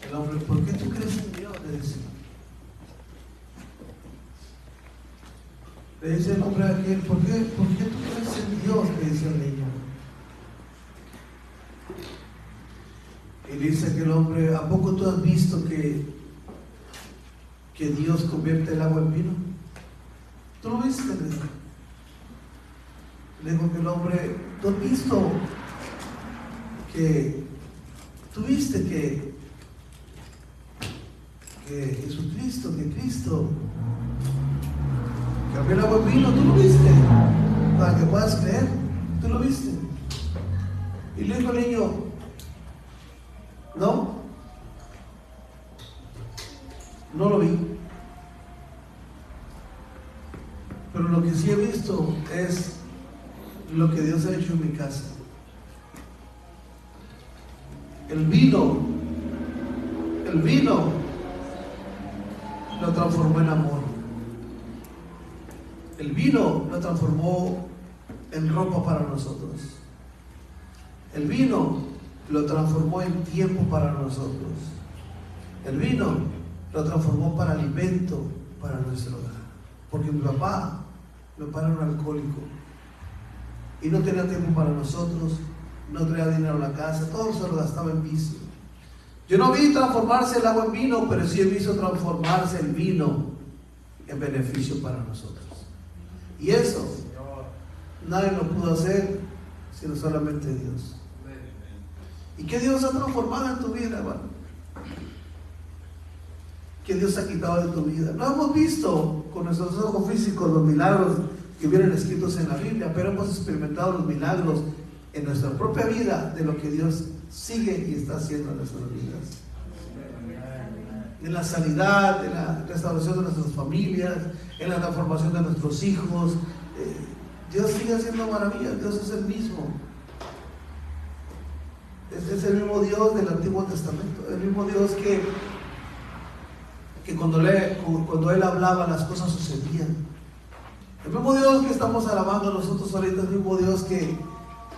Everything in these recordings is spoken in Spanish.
El hombre, ¿por qué tú crees en Dios? Le dice. Le dice el hombre a aquel, ¿por qué tú crees en Dios? Le dice el niño. Y le dice aquel hombre, ¿a poco tú has visto que Dios convierte el agua en vino? ¿Tú lo viste? Le dijo aquel hombre, ¿tú has visto que tuviste que Jesucristo, que Cristo cambió el agua en vino? ¿Tú lo viste? Para que puedas creer, ¿tú lo viste? Y le dijo el niño, no lo vi, pero lo que sí he visto es lo que Dios ha hecho en mi casa. El vino lo transformó en amor. El vino lo transformó en ropa para nosotros. El vino lo transformó en tiempo para nosotros. El vino lo transformó para alimento para nuestro hogar. Porque mi papá era un alcohólico y no tenía tiempo para nosotros, no traía dinero a la casa, todo se lo gastaba en vicio. Yo no vi transformarse el agua en vino, pero sí he visto transformarse el vino en beneficio para nosotros. Y eso nadie lo pudo hacer sino solamente Dios. ¿Y qué Dios ha transformado en tu vida, hermano? ¿Qué Dios ha quitado de tu vida? No hemos visto con nuestros ojos físicos los milagros que vienen escritos en la Biblia, pero hemos experimentado los milagros en nuestra propia vida de lo que Dios sigue y está haciendo en nuestras vidas. En la sanidad, en la restauración de nuestras familias, en la transformación de nuestros hijos. Dios sigue haciendo maravillas. Dios es el mismo. Es el mismo Dios del Antiguo Testamento. El mismo Dios que cuando Él hablaba las cosas sucedían. El mismo Dios que estamos alabando nosotros ahorita, el mismo Dios que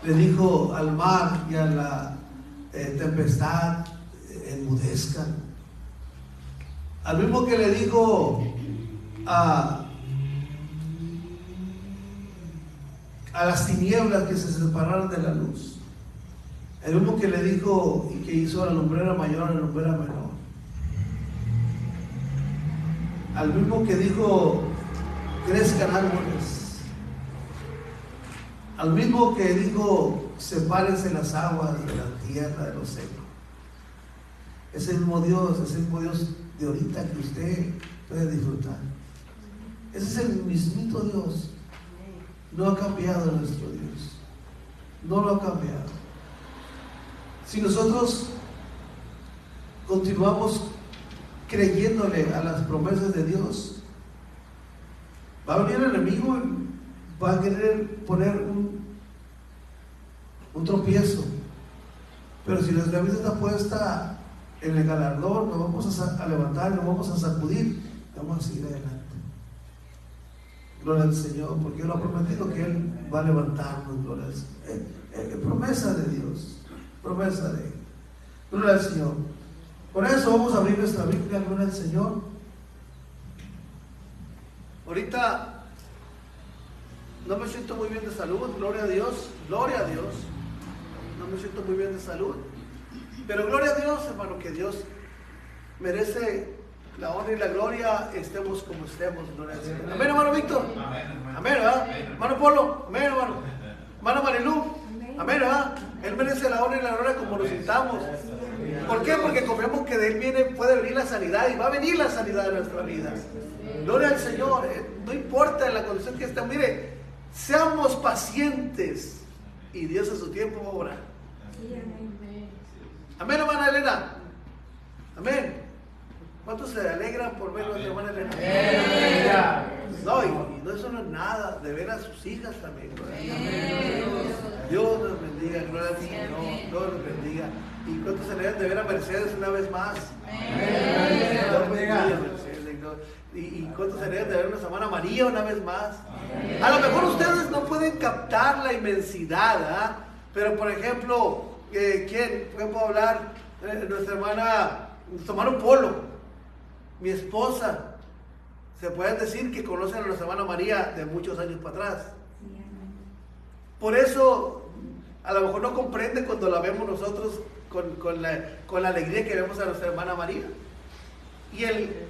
le dijo al mar y a la tempestad, enmudezcan. Al mismo que le dijo a las tinieblas que se separaran de la luz. El mismo que le dijo y que hizo a la lumbrera mayor a la lumbrera menor. Al mismo que dijo, crezcan árboles. Al mismo que dijo, sepárense las aguas de la tierra, de los secos. Es el mismo Dios de ahorita que usted puede disfrutar. Ese es el mismito Dios. No ha cambiado nuestro Dios. No lo ha cambiado. Si nosotros continuamos creyéndole a las promesas de Dios, va a venir el enemigo y va a querer poner un tropiezo. Pero si nuestra vida está puesta en el galardón, nos vamos a levantar, nos vamos a sacudir, vamos a seguir adelante. Gloria al Señor, porque Él ha prometido que Él va a levantarnos. Gloria al Señor. Promesa de Dios. Promesa de Él. Gloria al Señor. Por eso vamos a abrir nuestra Biblia. Gloria al Señor. Ahorita no me siento muy bien de salud. Gloria a Dios. Gloria a Dios. No me siento muy bien de salud. Pero gloria a Dios, hermano, que Dios merece la honra y la gloria, estemos como estemos. Gloria al Señor. Amén, hermano Víctor. Amén, ¿verdad? Hermano Polo. Amén, hermano. Hermano Marilú. Amén, ¿verdad? Él merece la honra y la gloria como nos sintamos. ¿Por qué? Porque confiamos que de Él puede venir la sanidad, y va a venir la sanidad de nuestra vida. Gloria al Señor. No importa en la condición que estemos. Mire, seamos pacientes y Dios a su tiempo va a obrar. Amén, hermana Elena. Amén. ¿Cuántos se alegran por ver a nuestra hermana Elena? No, y no, eso no es nada. De ver a sus hijas también. Dios nos bendiga. Gloria al Señor. Dios nos bendiga. ¿Y cuántos se alegran de ver a Mercedes una vez más? Dios bendiga a Mercedes. ¿Y cuántos se alegran de ver a nuestra hermana María una vez más? A lo mejor ustedes no pueden captar la inmensidad, pero por ejemplo, ¿quién puedo hablar? Nuestra hermana nuestro hermano Polo, mi esposa, se pueden decir que conocen a nuestra hermana María de muchos años para atrás. Por eso, a lo mejor no comprende cuando la vemos nosotros con la alegría que vemos a nuestra hermana María.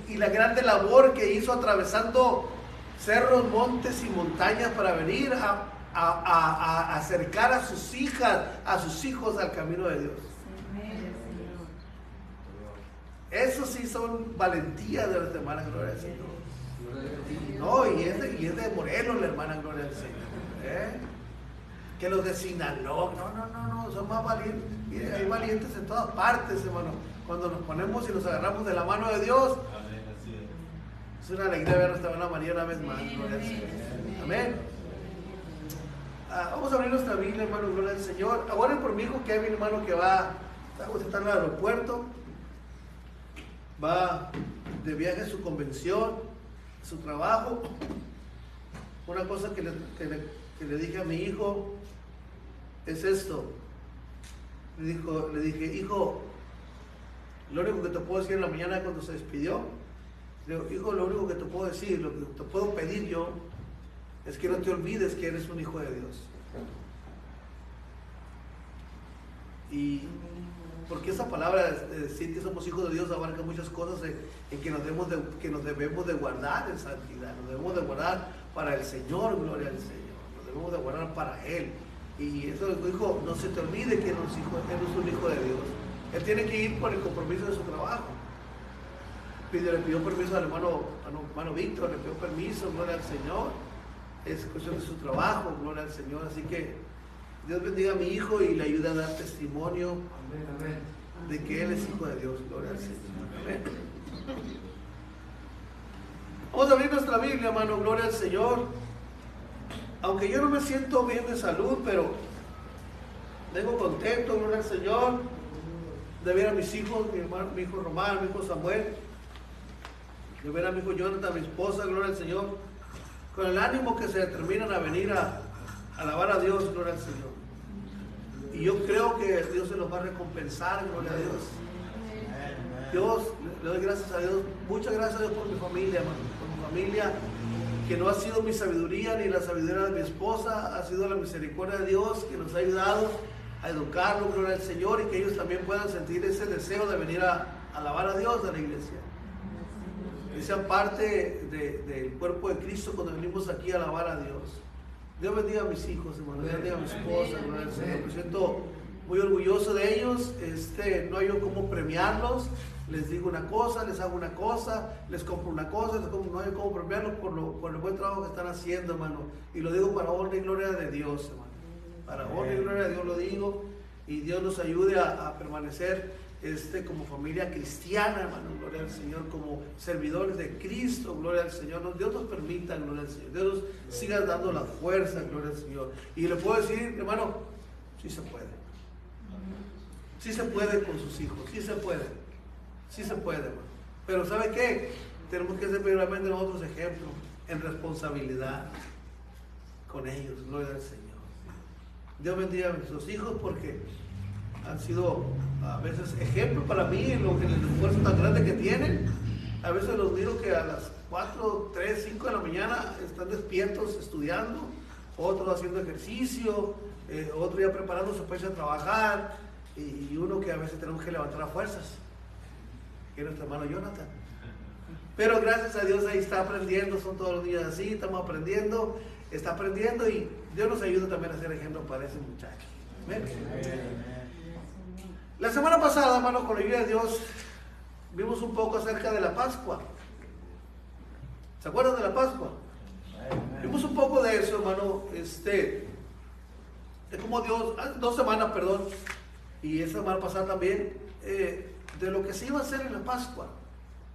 Y la grande labor que hizo atravesando cerros, montes y montañas para venir a acercar a sus hijas, a sus hijos al camino de Dios. Eso sí son valentías de nuestra hermana, gloria al Señor. No, y es de Morelos la hermana, gloria al Señor. Que los de Sinaloa, no, son más valientes. Mire, hay valientes en todas partes, hermano. Cuando nos ponemos y nos agarramos de la mano de Dios, es una alegría ver a nuestra hermana María una vez más, gloria al Señor. Amén. Vamos a abrir nuestra Biblia, hermano, gloria al Señor. Ahora por mi hijo Kevin, hermano, que está en el aeropuerto, va de viaje a su convención, a su trabajo. Una cosa que le dije a mi hijo es esto. Le dije, hijo, lo único que te puedo decir en la mañana cuando se despidió, le digo, hijo, lo único que te puedo decir, lo que te puedo pedir yo, es que no te olvides que eres un hijo de Dios. Y porque esa palabra de decir que somos hijos de Dios abarca muchas cosas en que nos debemos de guardar en santidad, nos debemos de guardar para el Señor, gloria al Señor, nos debemos de guardar para Él. Y eso dijo, no se te olvide que eres un hijo de Dios. Él tiene que ir por el compromiso de su trabajo. Le pidió permiso al hermano Víctor, le pidió permiso, gloria al Señor. Es cuestión de su trabajo, gloria al Señor. Así que Dios bendiga a mi hijo y le ayude a dar testimonio de que él es hijo de Dios, gloria al Señor. Amén. Vamos a abrir nuestra Biblia, hermano, gloria al Señor. Aunque yo no me siento bien de salud, pero vengo contento, gloria al Señor, de ver a mis hijos, mi hijo Román, mi hijo Samuel, de ver a mi hijo Jonathan, mi esposa, gloria al Señor, con el ánimo que se determinan a venir a alabar a Dios, gloria al Señor. Y yo creo que Dios se los va a recompensar, gloria a Dios. Dios, le doy gracias a Dios, muchas gracias a Dios por mi familia, hermano, por mi familia, que no ha sido mi sabiduría ni la sabiduría de mi esposa, ha sido la misericordia de Dios que nos ha ayudado a educarlos, gloria al Señor, y que ellos también puedan sentir ese deseo de venir a alabar a Dios a la iglesia. Que sean parte del cuerpo de Cristo cuando venimos aquí a alabar a Dios. Dios bendiga a mis hijos, hermano, Dios bendiga a mi esposa, gloria al Señor. Me siento muy orgulloso de ellos, no hay yo cómo premiarlos. Les digo una cosa, les hago una cosa, les compro una cosa, no hay cómo premiarlos por el buen trabajo que están haciendo, hermano. Y lo digo para honra y gloria de Dios, hermano. Para honra y gloria de Dios lo digo. Y Dios nos ayude a permanecer como familia cristiana, hermano, gloria al Señor, como servidores de Cristo, gloria al Señor. Dios nos permita, gloria al Señor. Dios nos siga dando la fuerza, gloria al Señor. Y le puedo decir, hermano, sí se puede. Sí se puede con sus hijos, sí se puede. Sí se puede, hermano. Pero ¿sabe qué? Tenemos que ser primeramente nosotros ejemplos en responsabilidad con ellos, gloria al Señor. Dios bendiga a nuestros hijos porque han sido a veces ejemplos para mí en el esfuerzo tan grande que tienen. A veces los miro que a las 4, 3, 5 de la mañana están despiertos estudiando, otros haciendo ejercicio, otro ya preparándose para irse a trabajar, y uno que a veces tenemos que levantar a fuerzas, que es nuestro hermano Jonathan. Pero gracias a Dios ahí está aprendiendo, son todos los días así, estamos aprendiendo, está aprendiendo, y Dios nos ayuda también a ser ejemplo para ese muchacho. ¿Amén? La semana pasada, hermano, con la ayuda de Dios, vimos un poco acerca de la Pascua. ¿Se acuerdan de la Pascua? Vimos un poco de eso, hermano, de cómo Dios, 2 semanas, perdón, y esa semana pasada también, de lo que se iba a hacer en la Pascua.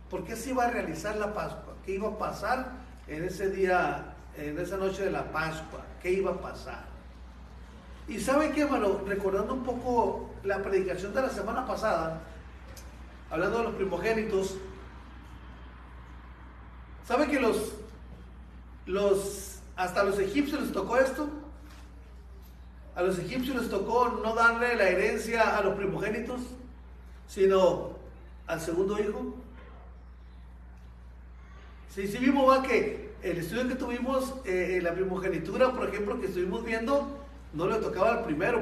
¿Por qué se iba a realizar la Pascua? ¿Qué iba a pasar en ese día, en esa noche de la Pascua? ¿Qué iba a pasar? Y ¿sabe qué, hermano? Recordando un poco la predicación de la semana pasada, hablando de los primogénitos, ¿sabe que hasta los egipcios les tocó esto? A los egipcios les tocó no darle la herencia a los primogénitos, sino al segundo hijo. Sí, sí vimos, ¿va? Que el estudio que tuvimos, la primogenitura, por ejemplo, que estuvimos viendo, no le tocaba al primero.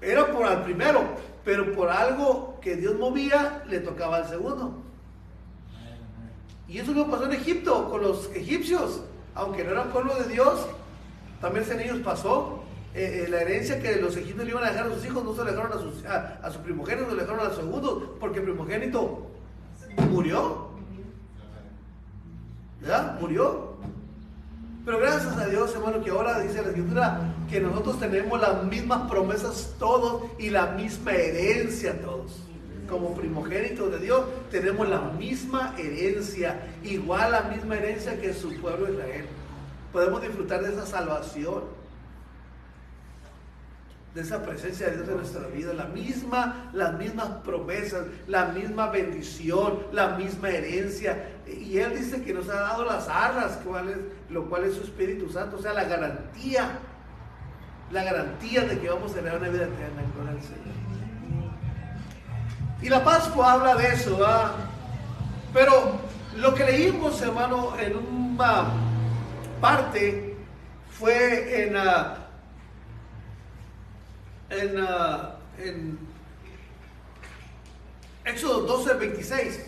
Era por al primero, pero por algo que Dios movía, le tocaba al segundo. Y eso lo pasó en Egipto, con los egipcios. Aunque no eran pueblo de Dios, también en ellos pasó. La herencia que los egipcios le iban a dejar a sus hijos, no se le dejaron a su primogénito, le dejaron al segundo, porque el primogénito murió. ¿Verdad? Murió. Pero gracias a Dios, hermano, que ahora dice la Escritura que nosotros tenemos las mismas promesas todos y la misma herencia todos. Como primogénitos de Dios tenemos la misma herencia, igual la misma herencia que su pueblo Israel. Podemos disfrutar de esa salvación, de esa presencia de Dios en nuestra vida, las mismas promesas, la misma bendición, la misma herencia. Y Él dice que nos ha dado las arras, lo cual es su Espíritu Santo, o sea, la garantía de que vamos a tener una vida eterna en gloria al Señor. Y la Pascua habla de eso, ¿verdad? Pero lo que leímos, hermano, en una parte fue en Éxodo 12:26.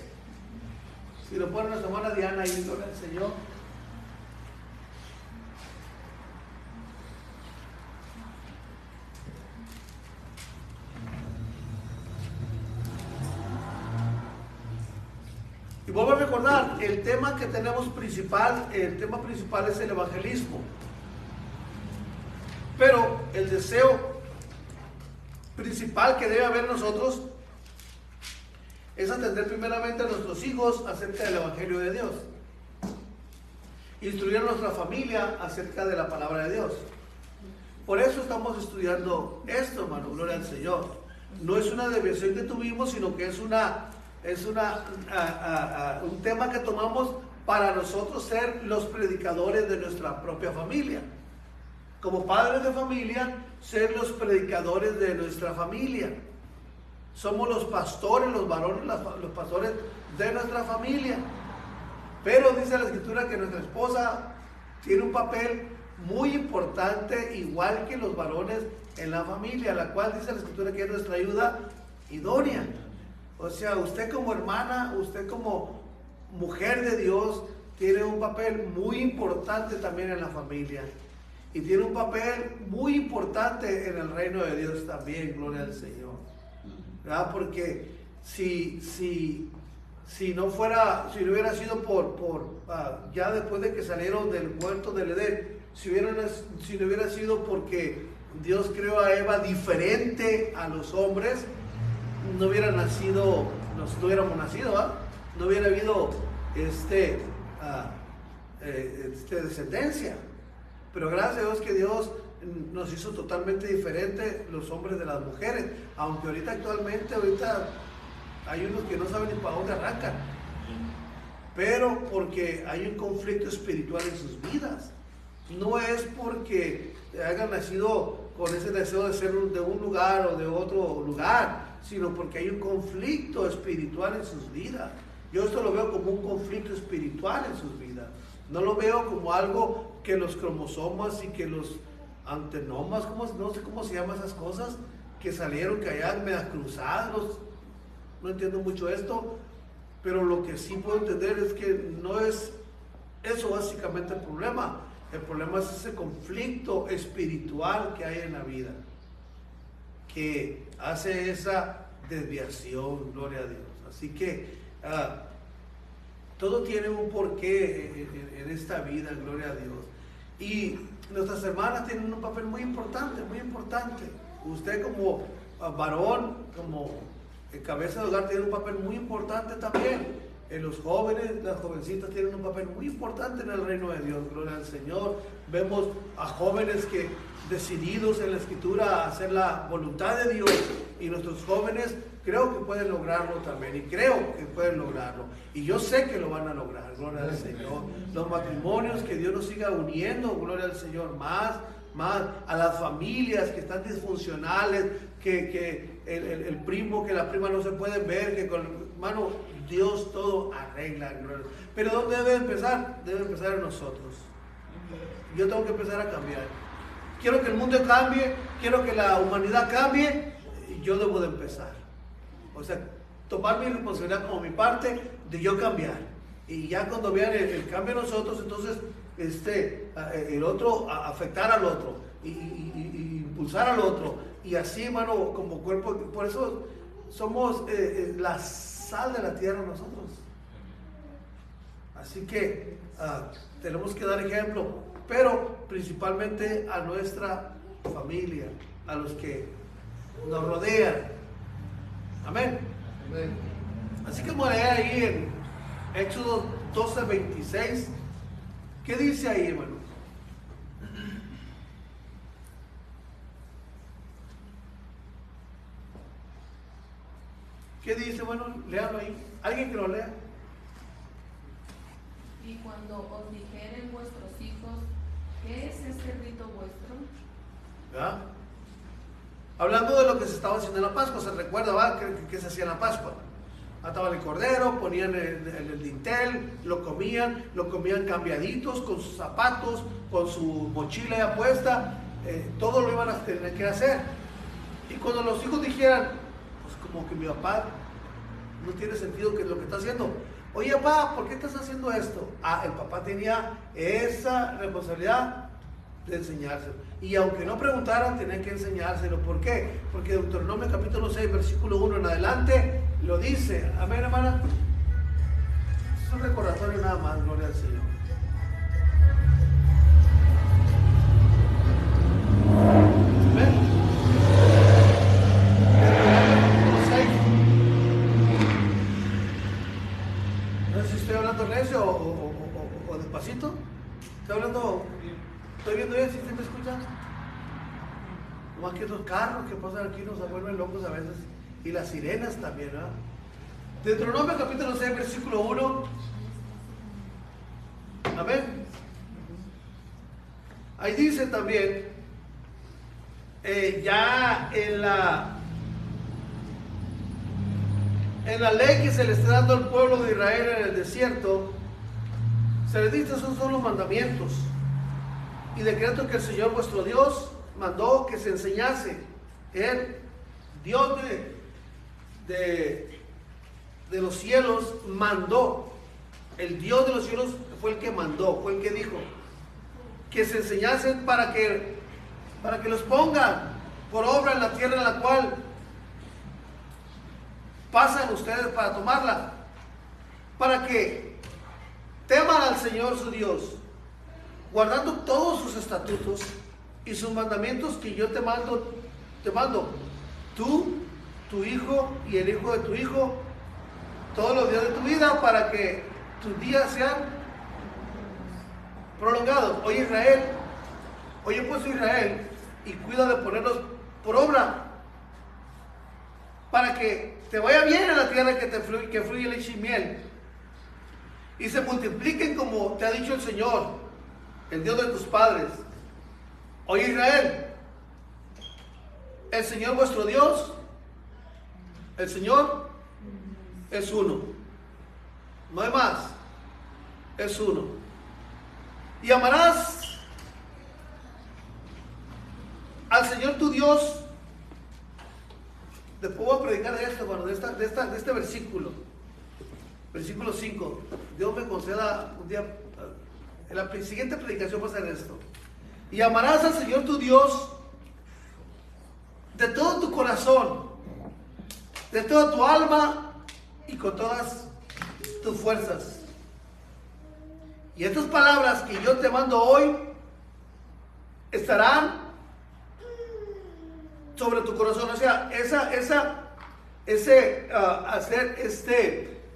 Si lo pone nuestra hermana Diana ahí, gloria al Señor. Y vuelvo a recordar, el tema que tenemos principal, el tema principal es el evangelismo. Pero el deseo principal que debe haber nosotros es atender primeramente a nuestros hijos acerca del Evangelio de Dios. Instruir a nuestra familia acerca de la palabra de Dios. Por eso estamos estudiando esto, hermano, gloria al Señor. No es una desviación que tuvimos, sino que es un tema que tomamos para nosotros ser los predicadores de nuestra propia familia. Como padres de familia, ser los predicadores de nuestra familia. Somos los pastores, los varones, los pastores de nuestra familia. Pero dice la Escritura que nuestra esposa tiene un papel muy importante, igual que los varones en la familia, la cual dice la Escritura que es nuestra ayuda idónea. O sea, usted como hermana, usted como mujer de Dios, tiene un papel muy importante también en la familia. Y tiene un papel muy importante en el reino de Dios también, gloria al Señor. ¿Verdad? Porque si no hubiera sido ya después de que salieron del huerto del Edén, si no hubiera sido porque Dios creó a Eva diferente a los hombres, no hubiéramos nacido, ¿verdad? No hubiera habido descendencia. Pero gracias a Dios que Dios nos hizo totalmente diferente los hombres de las mujeres, aunque ahorita hay unos que no saben ni para dónde arrancan, pero porque hay un conflicto espiritual en sus vidas. No es porque hayan nacido con ese deseo de ser de un lugar o de otro lugar, sino porque hay un conflicto espiritual en sus vidas. Yo esto lo veo como un conflicto espiritual en sus vidas. No lo veo como algo que los cromosomas y que los antenomas, no sé cómo se llaman esas cosas, que salieron, que allá medias cruzadas. No entiendo mucho esto, pero lo que sí puedo entender es que no es eso básicamente el problema. El problema es ese conflicto espiritual que hay en la vida, que hace esa desviación, gloria a Dios. Así que todo tiene un porqué en esta vida, gloria a Dios. Y nuestras hermanas tienen un papel muy importante, muy importante. Usted como varón, como cabeza de hogar, tiene un papel muy importante también. Los jóvenes, las jovencitas tienen un papel muy importante en el reino de Dios, gloria al Señor. Vemos a jóvenes que decididos en la Escritura a hacer la voluntad de Dios, y nuestros jóvenes creo que pueden lograrlo también, y creo que pueden lograrlo, y yo sé que lo van a lograr, gloria al Señor. Los matrimonios, que Dios nos siga uniendo, gloria al Señor, más a las familias que están disfuncionales, que el primo, que la prima no se pueden ver, que hermano, Dios todo arregla. Pero ¿dónde debe empezar? Debe empezar en nosotros. Yo tengo que empezar a cambiar. Quiero que el mundo cambie, quiero que la humanidad cambie, y yo debo de empezar. O sea, tomar mi responsabilidad como mi parte de yo cambiar. Y ya cuando vean el cambio en nosotros, entonces el otro, afectar al otro, y impulsar al otro, y así, hermano, como cuerpo. Por eso somos la sal de la tierra nosotros. Así que tenemos que dar ejemplo, pero principalmente a nuestra familia, a los que nos rodean. Amén. Amén. Así que voy a leer ahí en Éxodo 12:26. ¿Qué dice ahí, hermano? ¿Qué dice? Bueno, léalo ahí. ¿Alguien que lo lea? Y cuando os dijeren vuestros hijos, ¿qué es este rito vuestro? ¿Ya? Hablando de lo que se estaba haciendo en la Pascua, ¿se recuerda, va? ¿Qué se hacía en la Pascua? Mataban el cordero, ponían el dintel, lo comían cambiaditos, con sus zapatos, con su mochila ya puesta, todo lo iban a tener que hacer. Y cuando los hijos dijeran, pues como que mi papá no tiene sentido que es lo que está haciendo. Oye, papá, ¿por qué estás haciendo esto? El papá tenía esa responsabilidad de enseñárselo. Y aunque no preguntaran, tenían que enseñárselo. ¿Por qué? Porque Deuteronomio capítulo 6, versículo 1 en adelante, lo dice. Amén, hermana. Es un recordatorio nada más, gloria al Señor. Amén. No sé si estoy hablando recio o despacito. Estoy hablando... ¿Estoy viendo bien? ¿Sí se me escucha? Más que los carros que pasan aquí nos vuelven locos a veces. Y las sirenas también, ¿verdad? Deuteronomio capítulo 6, versículo 1. Amén. Ahí dice también, ya en la ley que se le está dando al pueblo de Israel en el desierto, se les dice, esos son los mandamientos y decretos que el Señor vuestro Dios mandó que se enseñase. Él, Dios de los cielos, mandó. El Dios de los cielos fue el que mandó, fue el que dijo que se enseñasen para que los pongan por obra en la tierra en la cual pasan ustedes para tomarla, para que teman al Señor su Dios, guardando todos sus estatutos y sus mandamientos que yo te mando, tú, tu hijo y el hijo de tu hijo, todos los días de tu vida, para que tus días sean prolongados. Oye Israel, oye pues Israel, y cuida de ponerlos por obra, para que te vaya bien en la tierra que fluye leche y miel, y se multipliquen como te ha dicho el Señor, el Dios de tus padres. Oye Israel, el Señor vuestro Dios, el Señor es uno, no hay más, es uno. Y amarás al Señor tu Dios. Después voy a predicar de esto, bueno, de este versículo, versículo 5. Dios me conceda un día, en la siguiente predicación va a ser esto. Y amarás al Señor tu Dios de todo tu corazón, de toda tu alma y con todas tus fuerzas. Y estas palabras que yo te mando hoy estarán sobre tu corazón. O sea,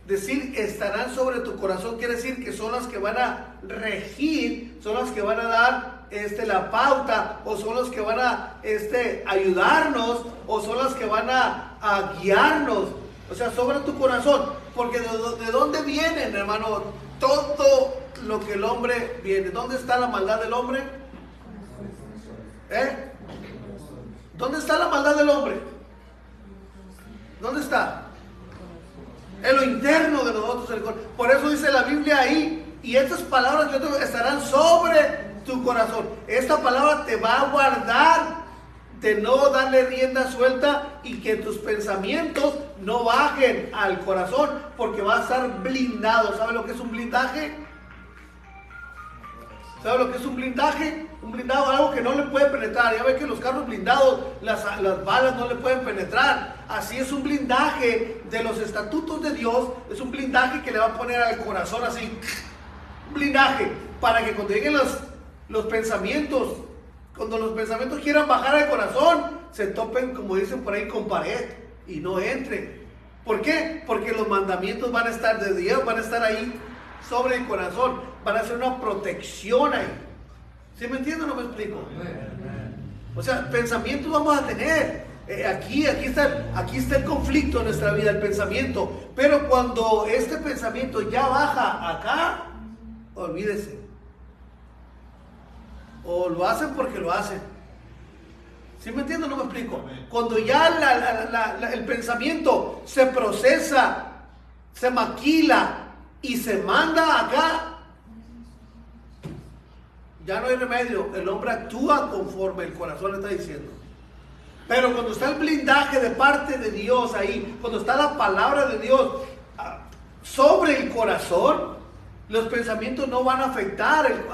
decir estarán sobre tu corazón quiere decir que son las que van a regir, son las que van a dar la pauta, o son los que van a ayudarnos, o son las que van a guiarnos. O sea, sobre tu corazón, porque de dónde vienen, hermano, todo lo que el hombre viene. ¿Dónde está la maldad del hombre? ¿Dónde está la maldad del hombre? ¿Dónde está? En lo interno de nosotros. Por eso dice la Biblia ahí, y estas palabras que estarán sobre tu corazón. Esta palabra te va a guardar de no darle rienda suelta y que tus pensamientos no bajen al corazón, porque va a estar blindado. ¿Sabe lo que es un blindaje? ¿Sabe lo que es un blindaje? Un blindado, algo que no le puede penetrar. Ya ve que los carros blindados, las balas no le pueden penetrar. Así es un blindaje de los estatutos de Dios. Es un blindaje que le va a poner al corazón así. Un blindaje para que cuando lleguen los pensamientos, cuando los pensamientos quieran bajar al corazón, se topen, como dicen por ahí, con pared y no entren. ¿Por qué? Porque los mandamientos van a estar de Dios, van a estar ahí sobre el corazón, van a ser una protección ahí. ¿Sí me entiende o no me explico? O sea, pensamientos vamos a tener. Aquí está el conflicto en nuestra vida, el pensamiento. Pero cuando este pensamiento ya baja acá, olvídese. O lo hacen porque lo hacen. ¿Sí me entiende o no me explico? Cuando ya el pensamiento se procesa, se maquila y se manda acá, ya no hay remedio. El hombre actúa conforme el corazón le está diciendo. Pero cuando está el blindaje de parte de Dios ahí, cuando está la palabra de Dios sobre el corazón, los pensamientos no van a afectar el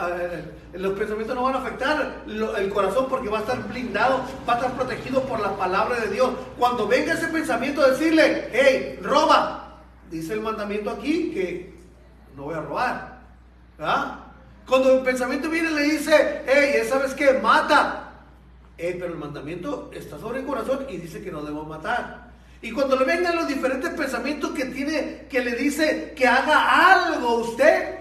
corazón, porque va a estar blindado, va a estar protegido por la palabra de Dios. Cuando venga ese pensamiento a decirle, hey, roba, dice el mandamiento aquí que no voy a robar, ¿verdad? Cuando el pensamiento viene y le dice, hey, ¿sabes qué? Mata. Pero el mandamiento está sobre el corazón y dice que no debo matar. Y cuando le vengan los diferentes pensamientos que le dice que haga algo usted,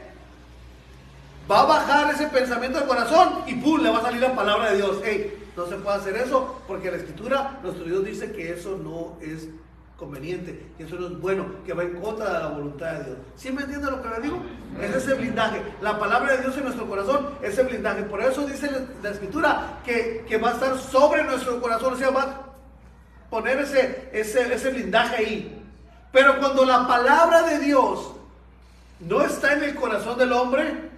va a bajar ese pensamiento al corazón y ¡pum!, le va a salir la palabra de Dios. Hey, no se puede hacer eso, porque la Escritura, nuestro Dios dice que eso no es conveniente, que eso no es bueno, que va en contra de la voluntad de Dios. ¿Sí me entiende lo que le digo? Es ese blindaje. La palabra de Dios en nuestro corazón, ese blindaje. Por eso dice la Escritura que va a estar sobre nuestro corazón, o sea, va a poner ese blindaje ahí. Pero cuando la palabra de Dios no está en el corazón del hombre,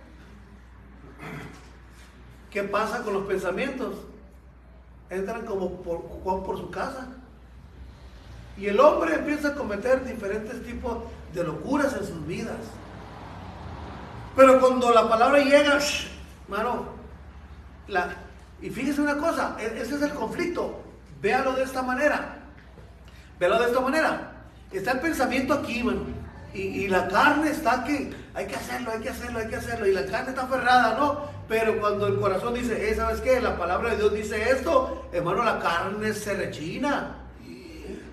¿qué pasa con los pensamientos? Entran como por su casa. Y el hombre empieza a cometer diferentes tipos de locuras en sus vidas. Pero cuando la palabra llega, mano, y fíjese una cosa, ese es el conflicto. Véalo de esta manera. Véalo de esta manera. Está el pensamiento aquí, mano. Y la carne está que hay que hacerlo. Y la carne está aferrada, ¿no? Pero cuando el corazón dice, ¿sabes qué? La palabra de Dios dice esto, hermano, la carne se rechina.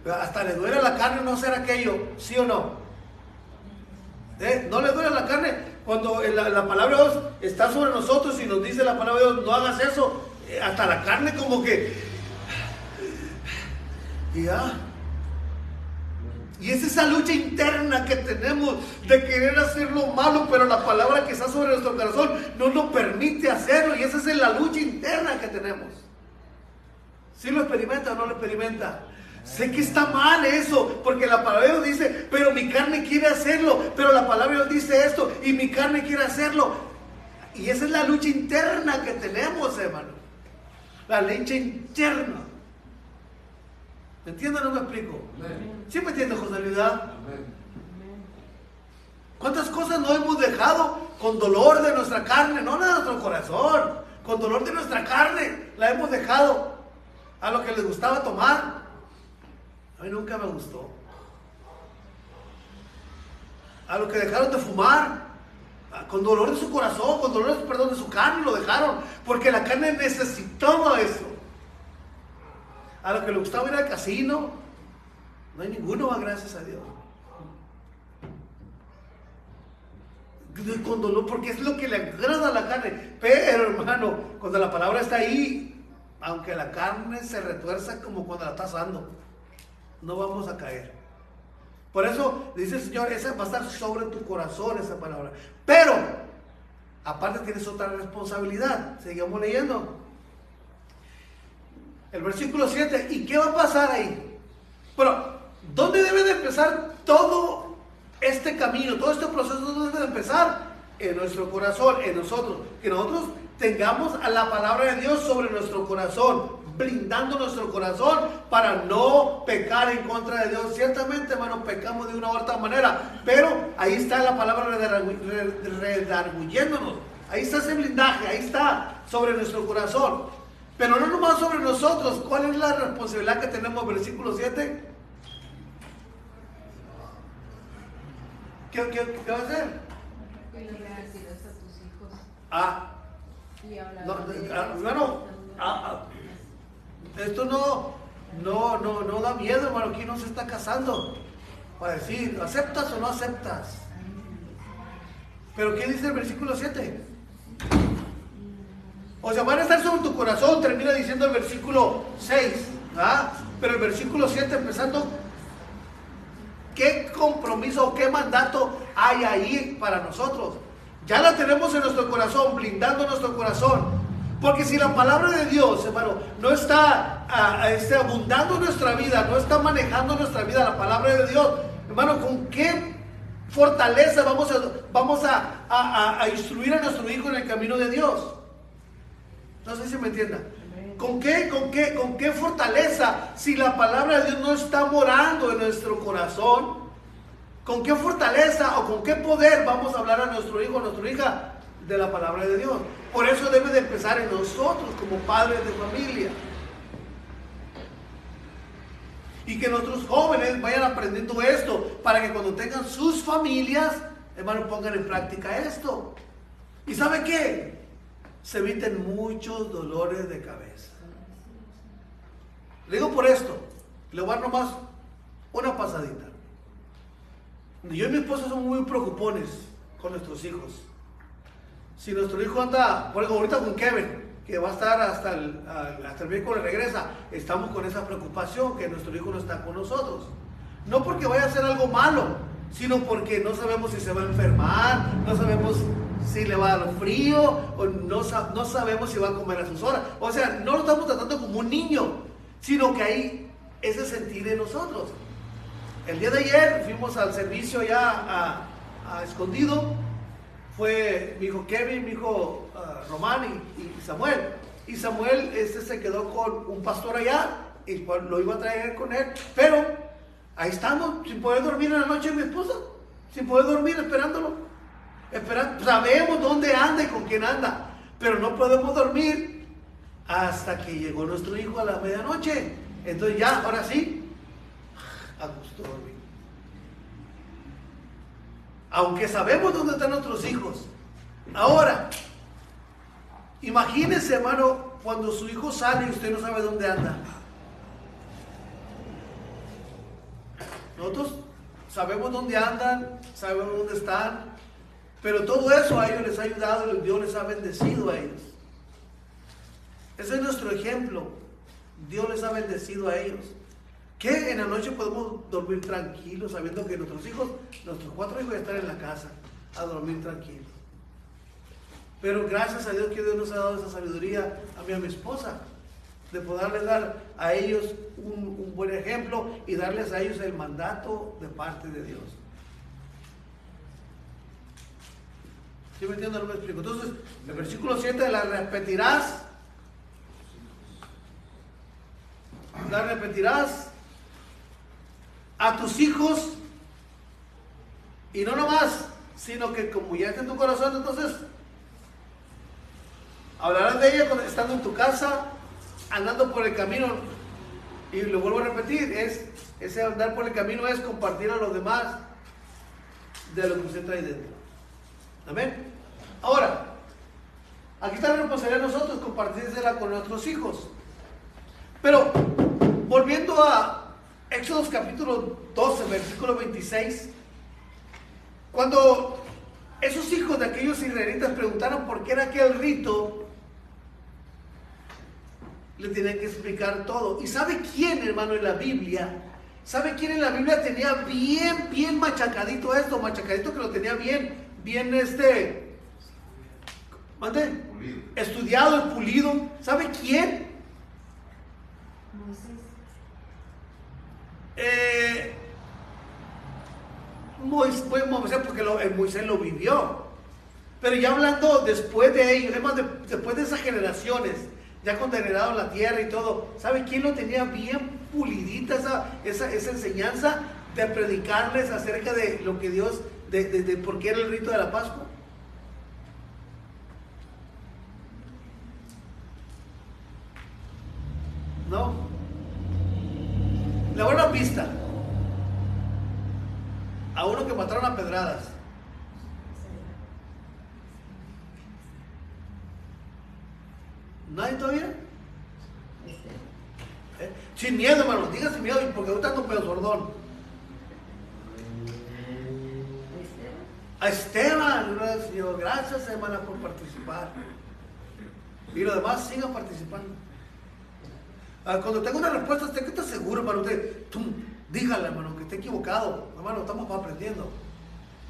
Hasta le duele la carne no hacer aquello, ¿sí o no? ¿No le duele la carne? Cuando la palabra de Dios está sobre nosotros y nos dice la palabra de Dios, no hagas eso, hasta la carne como que... Y es esa lucha interna que tenemos de querer hacer lo malo, pero la palabra que está sobre nuestro corazón no nos permite hacerlo, y esa es la lucha interna que tenemos. ¿Sí lo experimenta o no lo experimenta? Sé que está mal eso, porque la palabra de Dios dice, pero mi carne quiere hacerlo, pero la palabra de Dios dice esto, y mi carne quiere hacerlo. Y esa es la lucha interna que tenemos, hermano. La lucha interna. ¿Me entiende o no me explico? ¿Sí me entiende, José Luis? ¿Cuántas cosas no hemos dejado con dolor de nuestra carne? No de nuestro corazón, con dolor de nuestra carne. La hemos dejado a lo que les gustaba tomar. A mí nunca me gustó. A lo que dejaron de fumar, con dolor de su corazón, con dolor, de su carne, lo dejaron, porque la carne necesitaba eso. A lo que le gustaba ir al casino, no hay ninguno, gracias a Dios. Con dolor, porque es lo que le agrada a la carne. Pero, hermano, cuando la palabra está ahí, aunque la carne se retuerza como cuando la está asando, no vamos a caer. Por eso dice el Señor, esa va a estar sobre tu corazón, esa palabra. Pero aparte tienes otra responsabilidad. Seguimos leyendo el versículo 7. ¿Y qué va a pasar ahí? Bueno, ¿dónde debe de empezar todo este camino, todo este proceso? ¿Dónde debe de empezar? En nuestro corazón, en nosotros. Que nosotros tengamos a la palabra de Dios sobre nuestro corazón, blindando nuestro corazón para no pecar en contra de Dios. Ciertamente, hermano, pecamos de una u otra manera, pero ahí está la palabra redarguyéndonos. Ahí está ese blindaje, ahí está sobre nuestro corazón. Pero no nomás sobre nosotros. ¿Cuál es la responsabilidad que tenemos? Versículo 7. ¿Qué va a hacer? Que le dirás a tus hijos. Y hablar hermano, esto no da miedo, hermano. Aquí no se está casando para decir, ¿aceptas o no aceptas? Pero ¿qué dice el versículo 7? O sea, van a estar sobre tu corazón, termina diciendo el versículo 6, ¿verdad? Pero el versículo 7 empezando, ¿qué compromiso o qué mandato hay ahí para nosotros? Ya la tenemos en nuestro corazón, blindando nuestro corazón. Porque si la palabra de Dios, hermano, no está abundando en nuestra vida, no está manejando nuestra vida, la palabra de Dios, hermano, ¿con qué fortaleza vamos a instruir a nuestro hijo en el camino de Dios? No sé si me entiendan. ¿Con qué fortaleza, si la palabra de Dios no está morando en nuestro corazón? ¿Con qué fortaleza o con qué poder vamos a hablar a nuestro hijo o a nuestra hija de la palabra de Dios? Por eso debe de empezar en nosotros como padres de familia. Y que nuestros jóvenes vayan aprendiendo esto para que cuando tengan sus familias, hermano, pongan en práctica esto. ¿Y sabe qué? Se eviten muchos dolores de cabeza. Le digo por esto, le voy a dar nomás una pasadita. Yo y mi esposa somos muy preocupones con nuestros hijos. Si nuestro hijo anda, por ejemplo, ahorita con Kevin, que va a estar hasta el miércoles regresa, estamos con esa preocupación que nuestro hijo no está con nosotros. No porque vaya a hacer algo malo, sino porque no sabemos si se va a enfermar, no sabemos si le va a dar frío, o no sabemos si va a comer a sus horas. O sea, no lo estamos tratando como un niño, sino que hay ese sentir en nosotros. El día de ayer fuimos al servicio ya a Escondido. Fue mi hijo Kevin, mi hijo Román y Samuel. Y Samuel se quedó con un pastor allá y lo iba a traer con él. Pero ahí estamos, sin poder dormir en la noche, mi esposa, sin poder dormir, esperándolo. Sabemos dónde anda y con quién anda, pero no podemos dormir hasta que llegó nuestro hijo a la medianoche. Entonces ya, ahora sí, a gusto dormir. Aunque sabemos dónde están nuestros hijos. Ahora, imagínese, hermano, cuando su hijo sale y usted no sabe dónde anda. Nosotros sabemos dónde andan, sabemos dónde están, pero todo eso a ellos les ha ayudado, Dios les ha bendecido a ellos. Ese es nuestro ejemplo. Dios les ha bendecido a ellos. Que en la noche podemos dormir tranquilos, sabiendo que nuestros 4 hijos están en la casa, a dormir tranquilos. Pero gracias a Dios que Dios nos ha dado esa sabiduría a mí y a mi esposa, de poderles dar a ellos un buen ejemplo y darles a ellos el mandato de parte de Dios. ¿Sí me entiendo? No me explico. Entonces, el versículo 7, la repetirás a tus hijos, y no nomás, sino que como ya está en tu corazón, entonces hablarás de ella estando en tu casa, andando por el camino. Y lo vuelvo a repetir, ese andar por el camino es compartir a los demás de lo que usted trae dentro. Amén. Ahora, aquí está la responsabilidad de nosotros, compartírsela con nuestros hijos. Pero volviendo a Éxodo capítulo 12, versículo 26, cuando esos hijos de aquellos israelitas preguntaron por qué era aquel rito, le tenían que explicar todo. ¿Y sabe quién, hermano, en la Biblia? ¿Sabe quién en la Biblia tenía bien machacadito esto? Machacadito, que lo tenía bien estudiado y pulido. ¿Sabe quién? Moisés, porque Moisés lo vivió. Pero ya hablando después de ellos, es más, después de esas generaciones, ya condenado la tierra y todo, ¿sabe quién lo tenía bien pulidita esa enseñanza de predicarles acerca de lo que Dios, de por qué era el rito de la Pascua? No. La buena pista a uno que mataron a pedradas. ¿Nadie todavía? Sin miedo, hermano, diga sin miedo, porque ahorita ando pedo sordón. A Esteban, gracias Señor, gracias hermana por participar. Y los demás sigan participando. Cuando tenga una respuesta, usted que está seguro, hermano, usted, dígale, hermano, que esté equivocado. Hermano, estamos aprendiendo.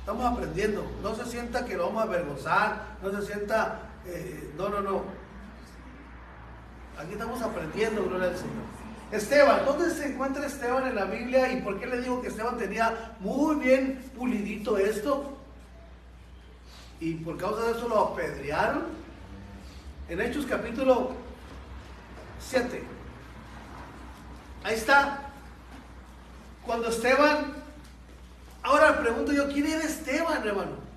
Estamos aprendiendo. No se sienta que lo vamos a avergonzar. No se sienta, no. Aquí estamos aprendiendo, gloria al Señor. Esteban, ¿dónde se encuentra Esteban en la Biblia? ¿Y por qué le digo que Esteban tenía muy bien pulidito esto? Y por causa de eso lo apedrearon. En Hechos capítulo 7. Ahí está. Cuando Esteban, ahora pregunto yo, ¿quién era Esteban, hermano?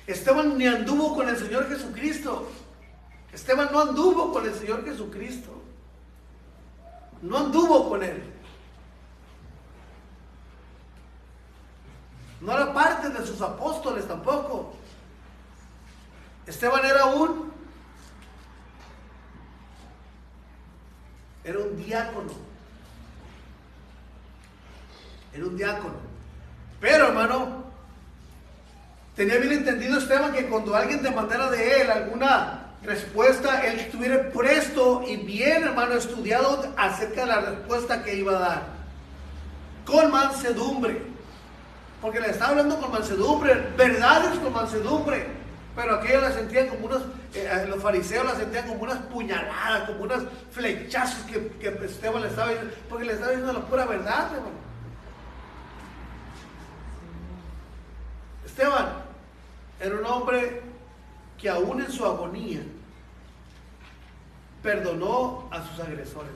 Esteban ni anduvo con el Señor Jesucristo. Esteban no anduvo con el Señor Jesucristo. No anduvo con Él. No era parte de sus apóstoles tampoco. Esteban era un diácono. Era un diácono. Pero, hermano, tenía bien entendido Esteban que cuando alguien demandara de él alguna respuesta, él estuviera presto y bien, hermano, estudiado acerca de la respuesta que iba a dar. Con mansedumbre. Porque le estaba hablando con mansedumbre, verdades con mansedumbre. Pero aquellos la sentían como unos, los fariseos la sentían como unas puñaladas, como unos flechazos que Esteban le estaba diciendo, porque le estaba diciendo la pura verdad, hermano. Esteban era un hombre que aún en su agonía perdonó a sus agresores.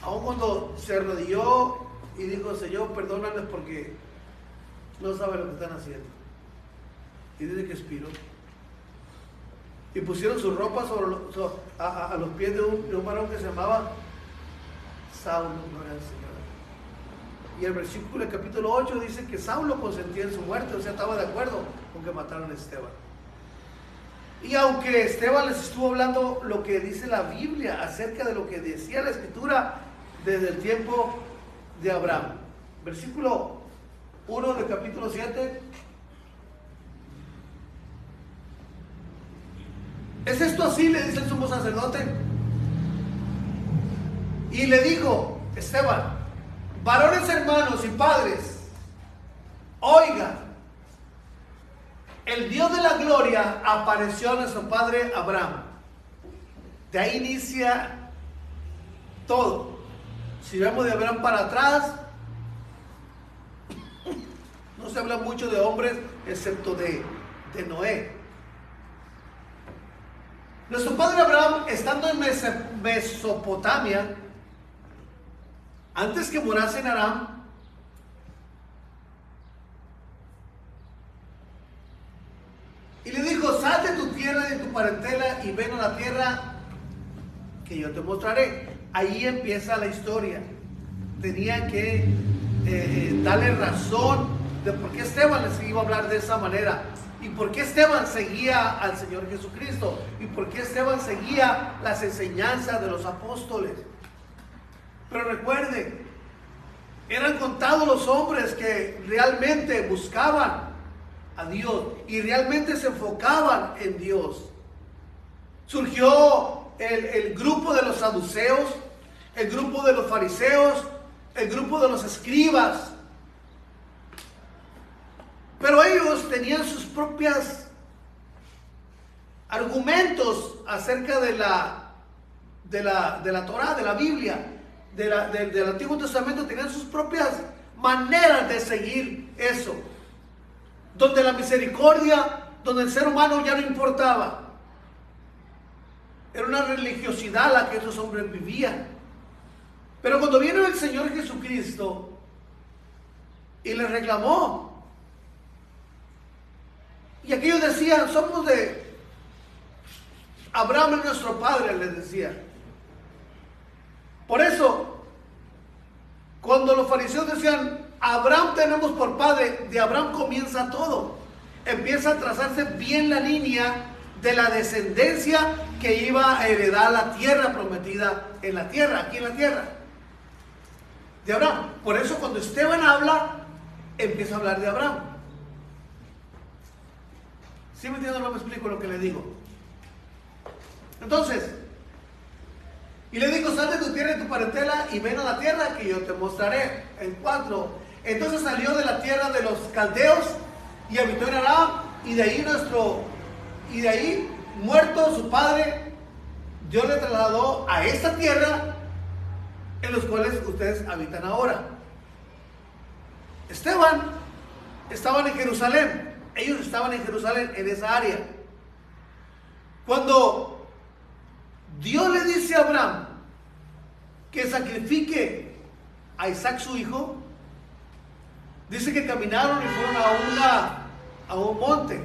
Aún cuando se arrodilló y dijo, Señor, perdónales porque no saben lo que están haciendo. Y dice que expiró. Y pusieron su ropa a los pies de un varón que se llamaba Saulo, gloria al Señor. Y el versículo del capítulo 8 dice que Saulo consentía en su muerte, o sea, estaba de acuerdo con que mataron a Esteban. Y aunque Esteban les estuvo hablando lo que dice la Biblia acerca de lo que decía la Escritura desde el tiempo de Abraham. Versículo 1 del capítulo 7. ¿Es esto así?, le dice el sumo sacerdote. Y le dijo Esteban, varones hermanos y padres, oigan, el Dios de la gloria apareció a nuestro padre Abraham. De ahí inicia todo. Si vemos de Abraham para atrás, no se habla mucho de hombres excepto de Noé. Nuestro padre Abraham, estando en Mesopotamia, antes que morase en Aram, y le dijo, sal de tu tierra y de tu parentela y ven a la tierra que yo te mostraré. Ahí empieza la historia. Tenía que darle razón de por qué Esteban les iba a hablar de esa manera. Y por qué Esteban seguía al Señor Jesucristo. Y por qué Esteban seguía las enseñanzas de los apóstoles. Pero recuerde, eran contados los hombres que realmente buscaban a Dios y realmente se enfocaban en Dios. Surgió el grupo de los saduceos, el grupo de los fariseos, el grupo de los escribas. Pero ellos tenían sus propios argumentos acerca de de la Torá, de la Biblia, del Antiguo Testamento, tenían sus propias maneras de seguir eso. Donde la misericordia, donde el ser humano ya no importaba. Era una religiosidad la que esos hombres vivían. Pero cuando vino el Señor Jesucristo y les reclamó, y aquellos decían, somos de Abraham es nuestro padre, les decía. Por eso, cuando los fariseos decían, Abraham tenemos por padre, de Abraham comienza todo. Empieza a trazarse bien la línea de la descendencia que iba a heredar la tierra prometida en la tierra, aquí en la tierra. De Abraham. Por eso cuando Esteban habla, empieza a hablar de Abraham. ¿Sí me entiendo? No me explico lo que le digo. Entonces, y le digo, sal de tu tierra y tu parentela y ven a la tierra que yo te mostraré. En 4. Entonces salió de la tierra de los caldeos y habitó en Aram, y de ahí muerto su padre, Dios le trasladó a esta tierra en los cuales ustedes habitan ahora. Estaban en Jerusalén. Ellos estaban en Jerusalén, en esa área. Cuando Dios le dice a Abraham que sacrifique a Isaac su hijo, dice que caminaron y fueron a un monte.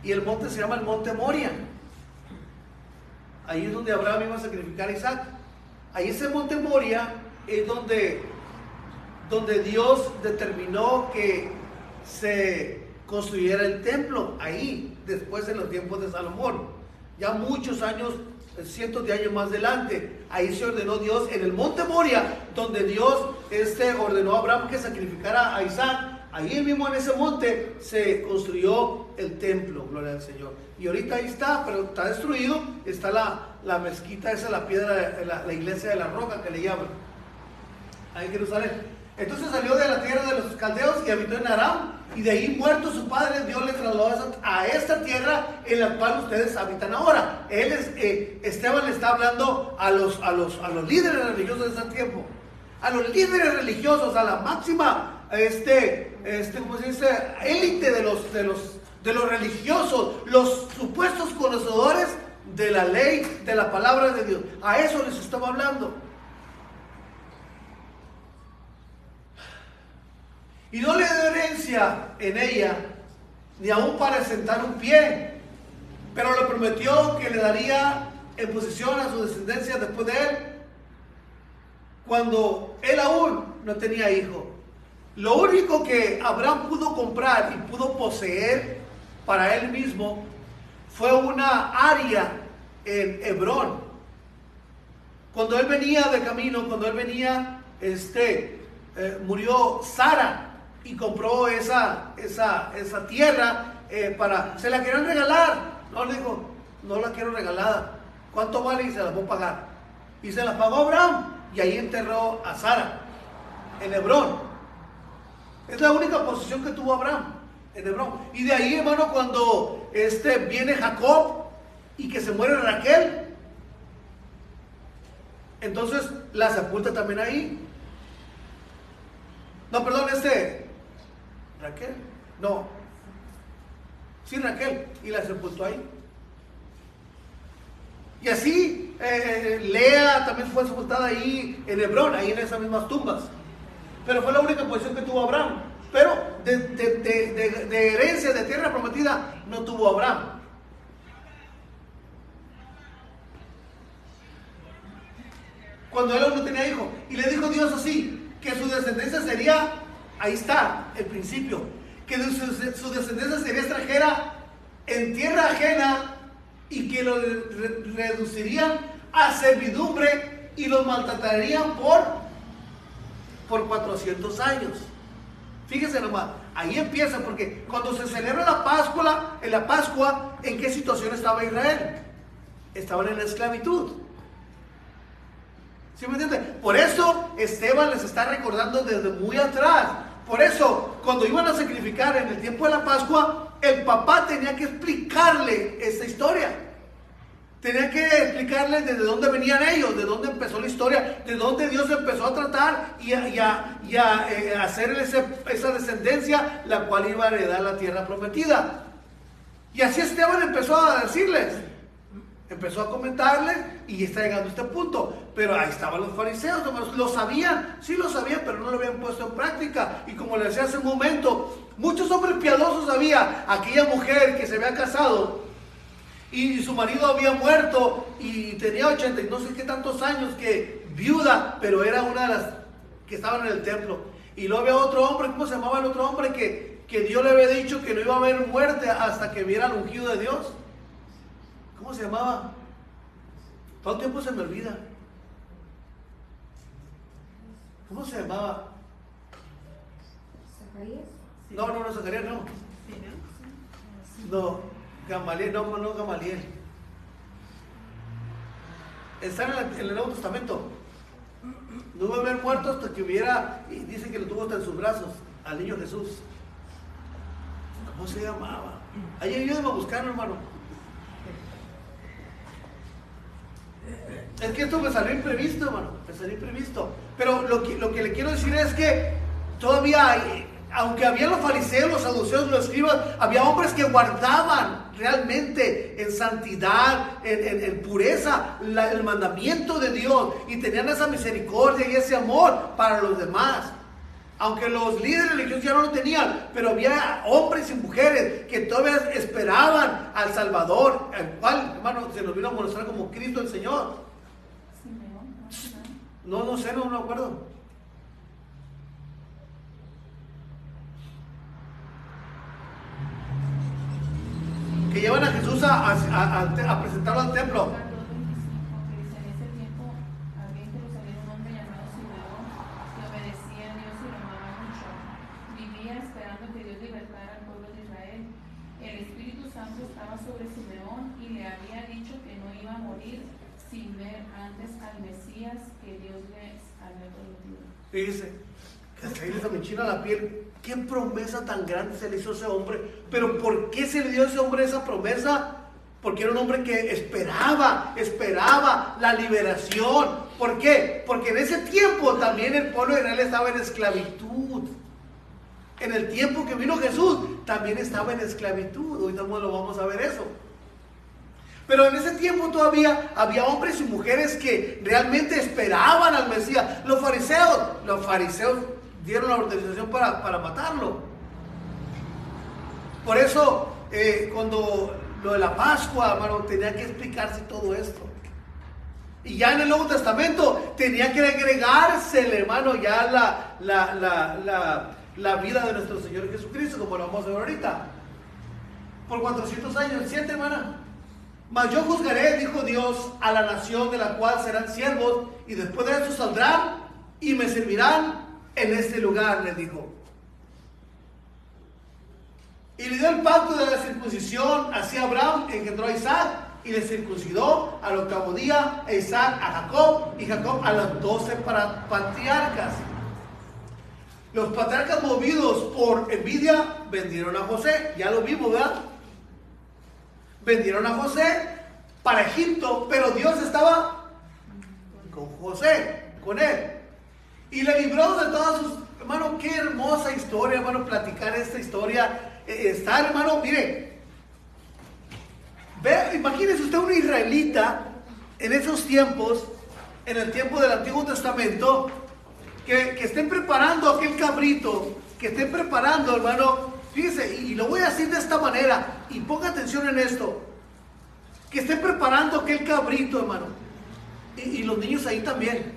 Y el monte se llama el monte Moria. Ahí es donde Abraham iba a sacrificar a Isaac. Ahí ese monte Moria es donde Dios determinó que se construyera el templo. Ahí, después en los tiempos de Salomón. Ya muchos años, cientos de años más adelante, ahí se ordenó Dios en el monte Moria, donde Dios ordenó a Abraham que sacrificara a Isaac. Ahí mismo en ese monte se construyó el templo, gloria al Señor. Y ahorita ahí está, pero está destruido. Está la mezquita, esa es la piedra, la iglesia de la roca que le llaman, ahí en Jerusalén. Entonces salió de la tierra de los caldeos y habitó en Aram, y de ahí muerto su padre, Dios le trasladó a esta tierra en la cual ustedes habitan ahora. Esteban le está hablando a los líderes religiosos de ese tiempo, a los líderes religiosos, a la máxima ¿cómo se dice? Élite de los religiosos, los supuestos conocedores de la ley, de la palabra de Dios. A eso les estaba hablando. Y no le dio herencia en ella, ni aún para sentar un pie, pero le prometió que le daría en posesión a su descendencia después de él, cuando él aún no tenía hijo. Lo único que Abraham pudo comprar y pudo poseer para él mismo fue una área en Hebrón. Cuando él venía de camino, murió Sara y compró esa tierra se la querían regalar. No, le dijo, no la quiero regalada. ¿Cuánto vale? Y se la voy a pagar. Y se la pagó Abraham, y ahí enterró a Sara en Hebrón. Es la única posesión que tuvo Abraham en Hebrón. Y de ahí, hermano, cuando viene Jacob y que se muere Raquel, entonces la sepulta también ahí. No, perdón, Raquel, no, sí, Raquel, y la sepultó ahí. Y así Lea también fue sepultada ahí en Hebrón, ahí en esas mismas tumbas. Pero fue la única posición que tuvo Abraham. Pero de herencia, de tierra prometida, no tuvo Abraham. Cuando él aún no tenía hijo. Y le dijo Dios así, que su descendencia sería, ahí está el principio, que su descendencia sería extranjera en tierra ajena, y que lo reducirían a servidumbre y los maltratarían por 400 años. Fíjense nomás, ahí empieza, porque cuando se celebra la Pascua, ¿en qué situación estaba Israel? Estaban en la esclavitud. ¿Sí me entienden? Por eso Esteban les está recordando desde muy atrás. Por eso, cuando iban a sacrificar en el tiempo de la Pascua, el papá tenía que explicarle esta historia. Tenía que explicarles desde dónde venían ellos, de dónde empezó la historia, de dónde Dios empezó a tratar y a hacer esa descendencia, la cual iba a heredar la tierra prometida. Y así Esteban empezó a decirles, empezó a comentarles y está llegando a este punto. Pero ahí estaban los fariseos, hermanos, lo sabían, sí lo sabían, pero no lo habían puesto en práctica. Y como les decía hace un momento, muchos hombres piadosos había, aquella mujer que se había casado y su marido había muerto y tenía 80 y no sé qué tantos años, que viuda, pero era una de las que estaban en el templo. Y luego había otro hombre, ¿cómo se llamaba el otro hombre? Que Dios le había dicho que no iba a haber muerte hasta que viera el ungido de Dios. ¿Cómo se llamaba? Todo el tiempo se me olvida. ¿Cómo se llamaba? ¿Zacarías? No, Zacarías no. No. Gamaliel, no Gamaliel. Está en el Nuevo Testamento. No va a haber muerto hasta que hubiera, y dice que lo tuvo hasta en sus brazos, al niño Jesús. ¿Cómo se llamaba? Ahí ayúdenme a buscarlo, hermano. Es que esto me salió imprevisto, hermano. Me salió imprevisto. Pero lo que le quiero decir es que todavía hay, aunque había los fariseos, los saduceos, los escribas, había hombres que guardaban realmente en santidad, en pureza, el mandamiento de Dios, y tenían esa misericordia y ese amor para los demás. Aunque los líderes religiosos ya no lo tenían, pero había hombres y mujeres que todavía esperaban al Salvador, al cual, hermano, se nos vino a mostrar como Cristo el Señor. No sé, no me acuerdo. Que llevan a Jesús a presentarlo al templo. En ese tiempo había en Jerusalén un hombre llamado Simeón que obedecía a Dios y lo amaba mucho. Vivía esperando que Dios libertara al pueblo de Israel. El Espíritu Santo estaba sobre Simeón y le había dicho que no iba a morir sin ver antes al Mesías que Dios les había prometido. Fíjese, que hasta ahí les enchina la piel. Qué promesa tan grande se le hizo a ese hombre. Pero ¿por qué se le dio a ese hombre esa promesa? Porque era un hombre que esperaba la liberación. ¿Por qué? Porque en ese tiempo también el pueblo de Israel estaba en esclavitud. En el tiempo que vino Jesús también estaba en esclavitud. Hoy también lo vamos a ver eso. Pero en ese tiempo todavía había hombres y mujeres que realmente esperaban al Mesías. Los fariseos dieron la autorización para matarlo. Por eso, cuando lo de la Pascua, hermano, tenía que explicarse todo esto. Y ya en el Nuevo Testamento tenía que agregársele, hermano, ya la vida de nuestro Señor Jesucristo, como lo vamos a ver ahorita. Por 400 años, 7, hermana. Mas yo juzgaré, dijo Dios, a la nación de la cual serán siervos, y después de eso saldrán y me servirán en este lugar, le dijo. Y le dio el pacto de la circuncisión. Así Abraham engendró a Isaac y le circuncidó al 8º día, e Isaac a Jacob y Jacob a los 12 patriarcas. Los patriarcas, movidos por envidia, vendieron a José. Ya lo vimos, ¿verdad? Vendieron a José para Egipto, pero Dios estaba con José, con él. Y le libró de todas sus... Hermano, qué hermosa historia, hermano, platicar esta historia. Está, hermano, mire. Imagínese usted un israelita en esos tiempos, en el tiempo del Antiguo Testamento, que estén preparando aquel cabrito, que estén preparando, hermano, fíjese, y lo voy a decir de esta manera, y ponga atención en esto, que estén preparando aquel cabrito, hermano, y los niños ahí también,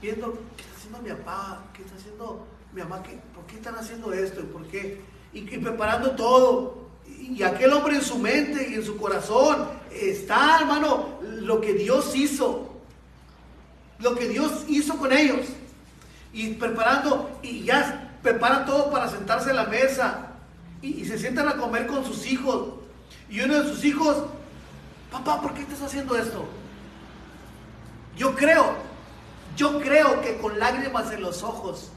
viendo, ¿qué está haciendo mi papá? ¿Qué está haciendo mi mamá? ¿Por qué están haciendo esto? ¿Y por qué? Y preparando todo, y aquel hombre en su mente y en su corazón está, hermano, lo que Dios hizo con ellos, y preparando, y ya preparan todo para sentarse a la mesa, y se sientan a comer con sus hijos, y uno de sus hijos, papá, ¿por qué estás haciendo esto? Yo creo que con lágrimas en los ojos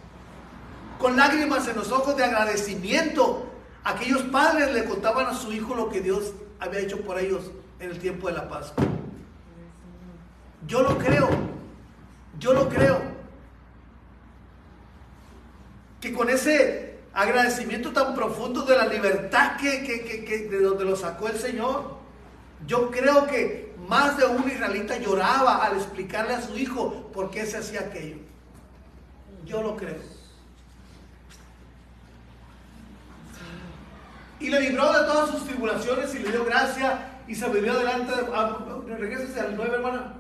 de agradecimiento, aquellos padres le contaban a su hijo lo que Dios había hecho por ellos en el tiempo de la Pascua. Yo lo creo. Yo lo creo. Que con ese agradecimiento tan profundo de la libertad que de donde lo sacó el Señor, yo creo que más de un israelita lloraba al explicarle a su hijo por qué se hacía aquello. Yo lo creo. Y le libró de todas sus tribulaciones y le dio gracia y se vivió delante de... Regrésese al 9, hermana.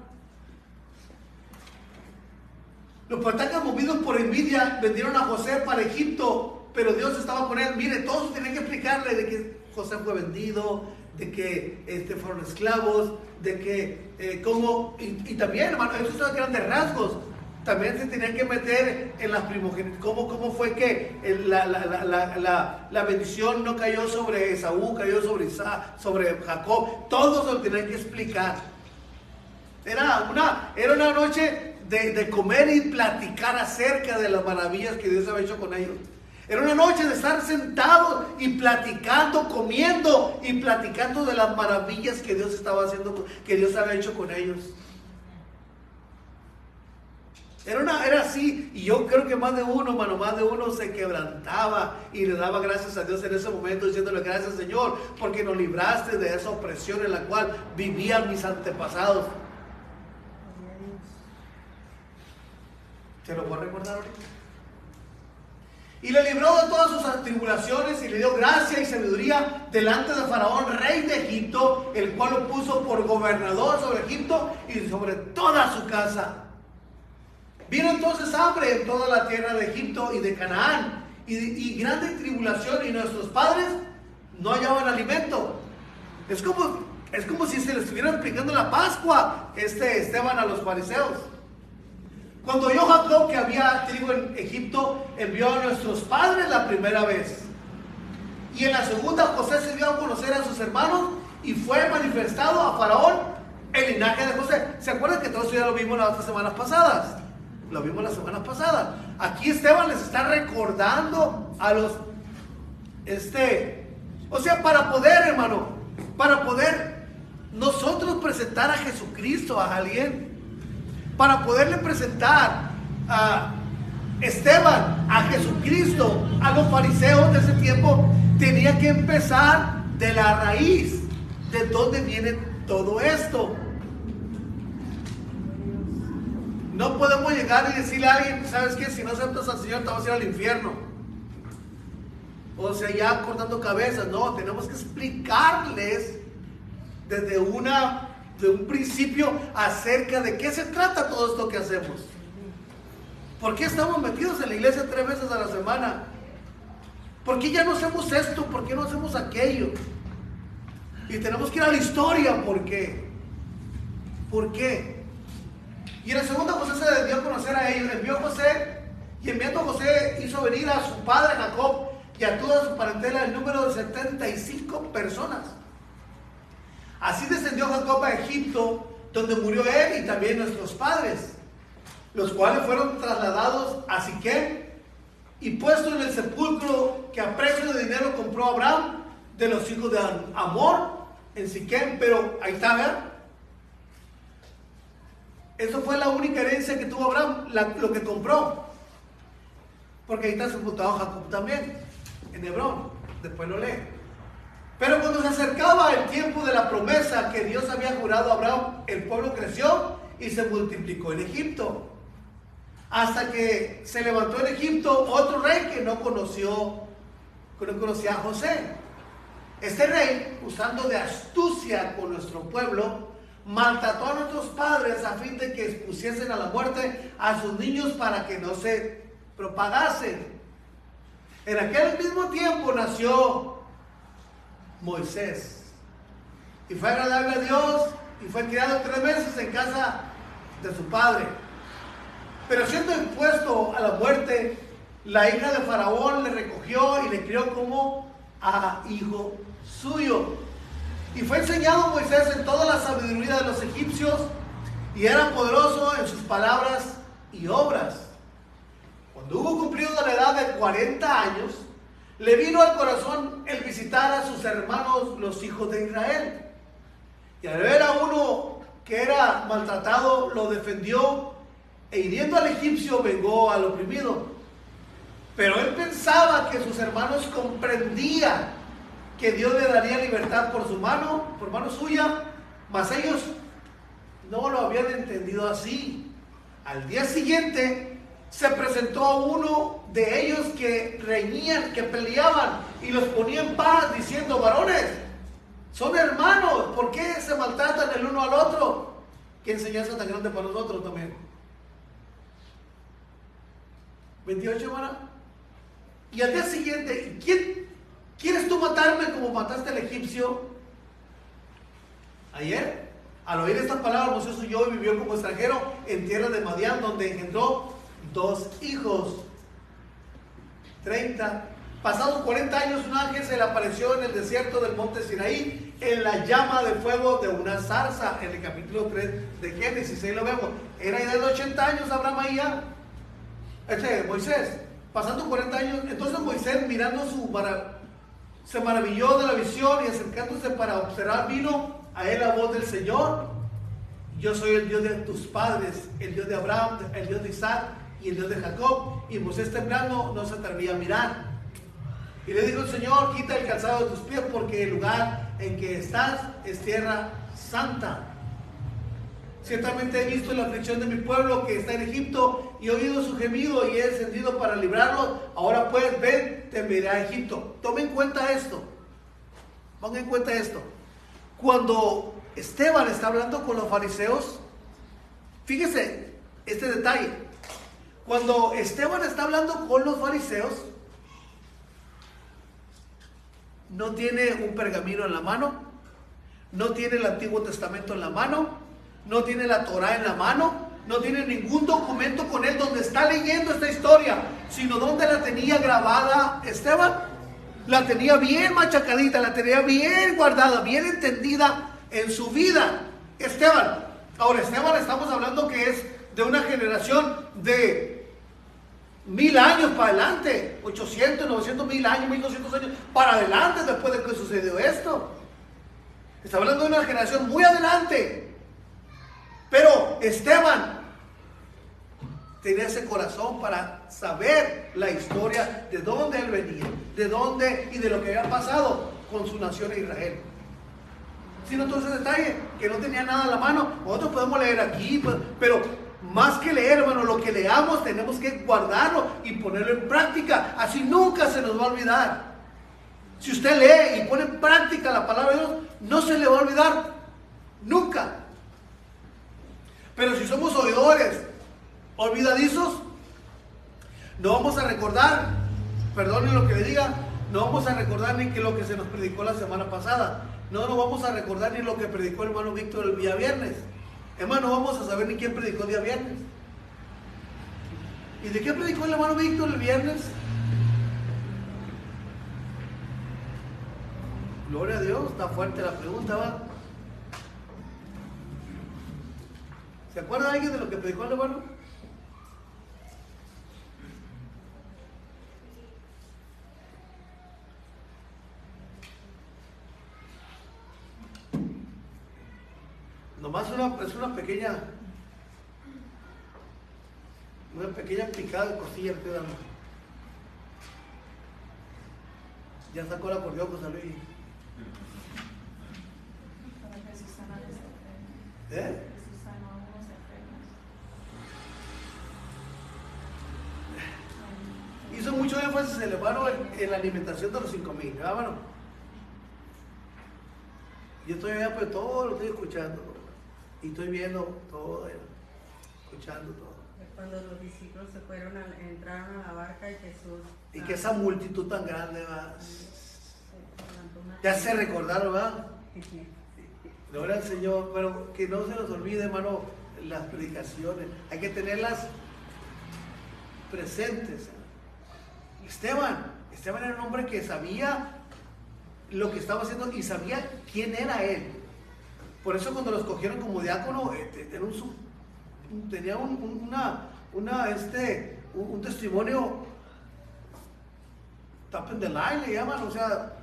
Los patacas, movidos por envidia, vendieron a José para Egipto, pero Dios estaba con él. Mire, todos tenían que explicarle de que José fue vendido, de que fueron esclavos, de que cómo, y también, hermano, esos son grandes rasgos. También se tenían que meter en las primogénitas. ¿Cómo fue que la bendición no cayó sobre Esaú, cayó sobre Isaac, sobre Jacob? Todos lo tenían que explicar. Era una noche de comer y platicar acerca de las maravillas que Dios había hecho con ellos. Era una noche de estar sentados y platicando, comiendo y platicando de las maravillas que Dios estaba haciendo, que Dios había hecho con ellos. Era así, y yo creo que más de uno, hermano, más de uno se quebrantaba y le daba gracias a Dios en ese momento, diciéndole gracias, Señor, porque nos libraste de esa opresión en la cual vivían mis antepasados. ¿Se lo puedo recordar ahorita? Y le libró de todas sus tribulaciones y le dio gracia y sabiduría delante de Faraón, rey de Egipto, el cual lo puso por gobernador sobre Egipto y sobre toda su casa. Vino entonces hambre en toda la tierra de Egipto y de Canaán, y grande tribulación, y nuestros padres no hallaban alimento. Es como si se les estuviera explicando la Pascua Esteban a los fariseos. Cuando oyó Jacob que había trigo en Egipto, envió a nuestros padres la primera vez. Y en la segunda José se dio a conocer a sus hermanos y fue manifestado a Faraón el linaje de José. ¿Se acuerdan que todo eso ya lo vimos las otras semanas pasadas? Lo vimos las semanas pasadas. Aquí Esteban les está recordando a los... O sea, para poder, hermano, para poder nosotros presentar a Jesucristo a alguien, para poderle presentar a Esteban, a Jesucristo, a los fariseos de ese tiempo, tenía que empezar de la raíz, de dónde viene todo esto. No podemos llegar y decirle a alguien, ¿sabes qué? Si no aceptas al Señor te vas a ir al infierno. O sea, ya cortando cabezas. No, tenemos que explicarles desde un principio acerca de qué se trata todo esto que hacemos. ¿Por qué estamos metidos en la iglesia 3 veces a la semana? ¿Por qué ya no hacemos esto? ¿Por qué no hacemos aquello? Y tenemos que ir a la historia. ¿Por qué? ¿Por qué? Y en la segunda José se dio a conocer a ellos. Envió José, y enviando José hizo venir a su padre Jacob y a toda su parentela el número de 75 personas. Así descendió Jacob a Egipto, donde murió él y también nuestros padres, los cuales fueron trasladados a Siquem y puestos en el sepulcro que a precio de dinero compró Abraham de los hijos de Amor en Siquem. Pero ahí está, ¿verdad? Eso fue la única herencia que tuvo Abraham, lo que compró. Porque ahí está sepultado Jacob también, en Hebrón. Después lo lee. Pero cuando se acercaba el tiempo de la promesa que Dios había jurado a Abraham, el pueblo creció y se multiplicó en Egipto. Hasta que se levantó en Egipto otro rey que no conocía a José. Este rey, usando de astucia con nuestro pueblo, maltrató a nuestros padres a fin de que expusiesen a la muerte a sus niños para que no se propagasen. En aquel mismo tiempo nació Moisés y fue agradable a Dios y fue criado 3 meses en casa de su padre. Pero siendo expuesto a la muerte, la hija de Faraón le recogió y le crió como a hijo suyo. Y fue enseñado Moisés en toda la sabiduría de los egipcios y era poderoso en sus palabras y obras. Cuando hubo cumplido la edad de 40 años, le vino al corazón el visitar a sus hermanos, los hijos de Israel. Y al ver a uno que era maltratado, lo defendió e hiriendo al egipcio vengó al oprimido. Pero él pensaba que sus hermanos comprendían que Dios le daría libertad por mano suya, mas ellos no lo habían entendido así. Al día siguiente se presentó uno de ellos que reñían, que peleaban y los ponía en paz diciendo: varones, son hermanos, ¿por qué se maltratan el uno al otro? Qué enseñanza tan grande para nosotros también. 28, hermana. Y al día siguiente, ¿quieres tú matarme como mataste al egipcio ayer? Al oír estas palabras, Moisés huyó y vivió como extranjero en tierra de Madián, donde engendró 2 hijos. 30. Pasados 40 años, un ángel se le apareció en el desierto del monte Sinaí, en la llama de fuego de una zarza, en el capítulo 3 de Génesis. Ahí lo vemos. Era ya de 80 años Abraham ahí ya. Moisés, pasando 40 años. Entonces Moisés, mirando se maravilló de la visión y acercándose para observar, vino a él la voz del Señor: yo soy el Dios de tus padres, el Dios de Abraham, el Dios de Isaac y el Dios de Jacob. Y Moisés, temblando, no se atrevía a mirar. Y le dijo el Señor: quita el calzado de tus pies, porque el lugar en que estás es tierra santa. Ciertamente he visto la aflicción de mi pueblo que está en Egipto, y he oído su gemido y he descendido para librarlo. Ahora pues, ven, te enviaré a Egipto. Tomen en cuenta esto. Pongan en cuenta esto. Cuando Esteban está hablando con los fariseos, fíjese este detalle. Cuando Esteban está hablando con los fariseos, no tiene un pergamino en la mano, no tiene el Antiguo Testamento en la mano, no tiene la Torá en la mano, no tiene ningún documento con él donde está leyendo esta historia, sino donde la tenía grabada Esteban. La tenía bien machacadita, la tenía bien guardada, bien entendida en su vida Esteban. Ahora, Esteban, estamos hablando que es de una generación de 1000 años para adelante, 800, 900, 1000 años, 1200 años para adelante después de que sucedió esto. Está hablando de una generación muy adelante. Pero Esteban tenía ese corazón para saber la historia de dónde él venía, de dónde y de lo que había pasado con su nación Israel. Sino todo ese detalle, que no tenía nada en la mano. Nosotros podemos leer aquí, pero más que leer, hermano, lo que leamos tenemos que guardarlo y ponerlo en práctica. Así nunca se nos va a olvidar. Si usted lee y pone en práctica la palabra de Dios, no se le va a olvidar nunca. Pero si somos oidores olvidadizos, no vamos a recordar, perdone lo que le diga, no vamos a recordar ni que lo que se nos predicó la semana pasada. No nos vamos a recordar ni lo que predicó el hermano Víctor el día viernes. Hermano, no vamos a saber ni quién predicó el día viernes. ¿Y de qué predicó el hermano Víctor el viernes? Gloria a Dios, está fuerte la pregunta, ¿va? ¿Se acuerda alguien de lo que predicó el hermano? Nomás es una pequeña picada de costilla que damos. Ya sacó el acordeón, José Luis. ¿Eh? Hizo mucho énfasis el hermano en la alimentación de los 5000, ¿verdad, hermano? Yo estoy allá, pues todo lo estoy escuchando. Y estoy viendo todo, escuchando todo. Cuando los discípulos entraron a la barca y Jesús... Y que esa multitud tan grande, ¿verdad? Ya se recordaron, ¿verdad? Gloria al Señor, pero que no se nos olvide, hermano, las predicaciones. Hay que tenerlas presentes. Esteban era un hombre que sabía lo que estaba haciendo y sabía quién era él. Por eso cuando lo escogieron como diácono, tenía un testimonio top in the line, le llaman, o sea,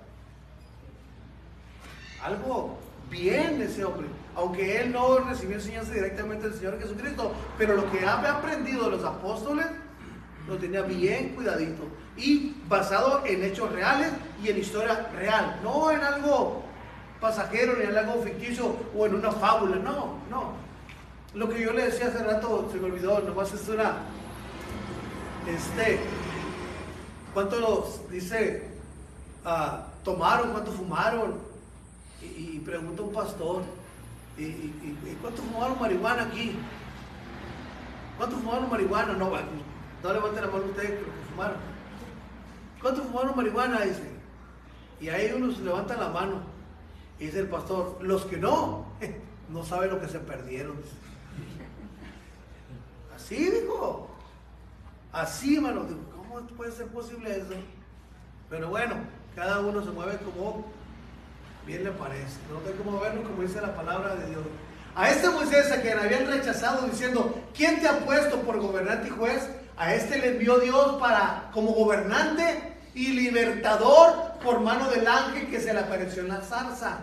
algo bien ese hombre. aunque él no recibió enseñanza directamente del Señor Jesucristo, pero lo que había aprendido de los apóstoles lo tenía bien cuidadito y basado en hechos reales y en historia real, no en algo pasajero ni en algo ficticio o en una fábula, no. Lo que yo le decía hace rato se me olvidó, nomás es una, ¿cuántos dice tomaron, cuántos fumaron? Y pregunta un pastor, ¿y cuántos fumaron marihuana aquí? ¿Cuántos fumaron marihuana? No levanten la mano ustedes que los que fumaron. ¿Cuántos fumaron marihuana? Dice. Y ahí unos levantan la mano. Y dice el pastor, los que no saben lo que se perdieron. Así dijo. Así, hermano. ¿Cómo puede ser posible eso? Pero bueno, cada uno se mueve como bien le parece. No tengo que movernos como dice la palabra de Dios. A este Moisés, a quien habían rechazado diciendo, ¿quién te ha puesto por gobernante y juez? A este le envió Dios como gobernante y libertador por mano del ángel que se le apareció en la zarza.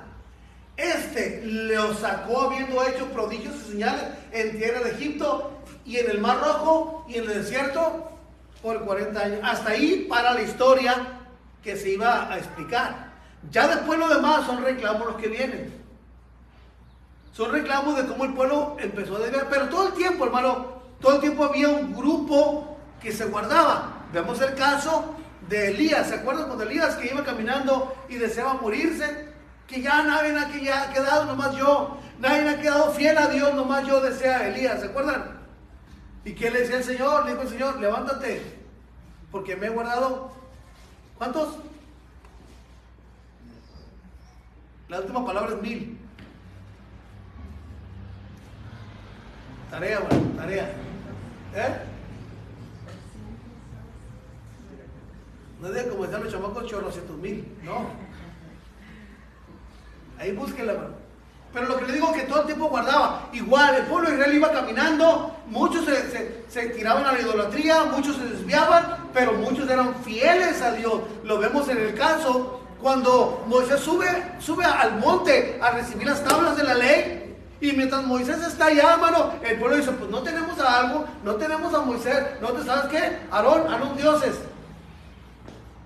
Este lo sacó habiendo hecho prodigios y señales en tierra de Egipto y en el Mar Rojo y en el desierto por 40 años. Hasta ahí para la historia que se iba a explicar. Ya después lo demás son reclamos los que vienen. Son reclamos de cómo el pueblo empezó a desviar. Pero todo el tiempo, hermano, todo el tiempo había un grupo que se guardaba. Vemos el caso de Elías. ¿Se acuerdan cuando Elías que iba caminando y deseaba morirse? Que ya nadie ha quedado, nomás yo. Nadie ha quedado fiel a Dios, nomás yo, desea Elías. ¿Se acuerdan? ¿Y qué le decía el Señor? Le dijo el Señor, levántate, porque me he guardado. ¿Cuántos? La última palabra es 1000. Tarea, bueno, tarea. No digan como decían los chamacos chorrocientos mil, no. Ahí búsquenla, hermano. Pero lo que le digo es que todo el tiempo guardaba. Igual, el pueblo de Israel iba caminando, muchos se tiraban a la idolatría, muchos se desviaban, pero muchos eran fieles a Dios. Lo vemos en el caso cuando Moisés sube al monte a recibir las tablas de la ley. Y mientras Moisés está allá, hermano, el pueblo dice, pues no tenemos a algo, no tenemos a Moisés, ¿no sabes qué? Aarón dioses.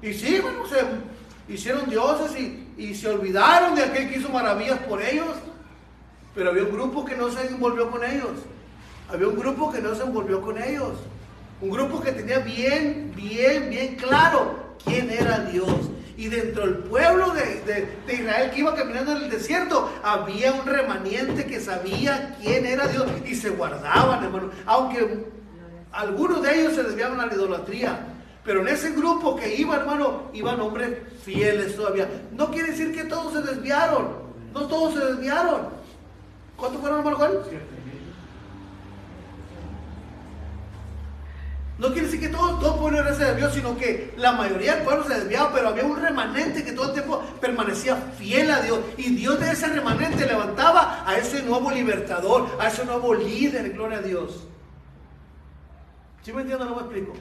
Y sí, bueno, se hicieron dioses y se olvidaron de aquel que hizo maravillas por ellos. Pero había un grupo que no se envolvió con ellos. Había un grupo que no se envolvió con ellos. Un grupo que tenía bien claro quién era Dios. Y dentro del pueblo de Israel que iba caminando en el desierto, había un remanente que sabía quién era Dios y se guardaban, hermano. Aunque algunos de ellos se desviaban a la idolatría. Pero en ese grupo que iba, hermano, iban hombres fieles todavía. No quiere decir que todos se desviaron. No todos se desviaron. ¿Cuántos fueron, hermano Juan? No quiere decir que todo el pueblo se desvió, sino que la mayoría del pueblo se desviaba, pero había un remanente que todo el tiempo permanecía fiel a Dios. Y Dios de ese remanente levantaba a ese nuevo libertador, a ese nuevo líder, gloria a Dios. ¿Sí me entienden? No me explico.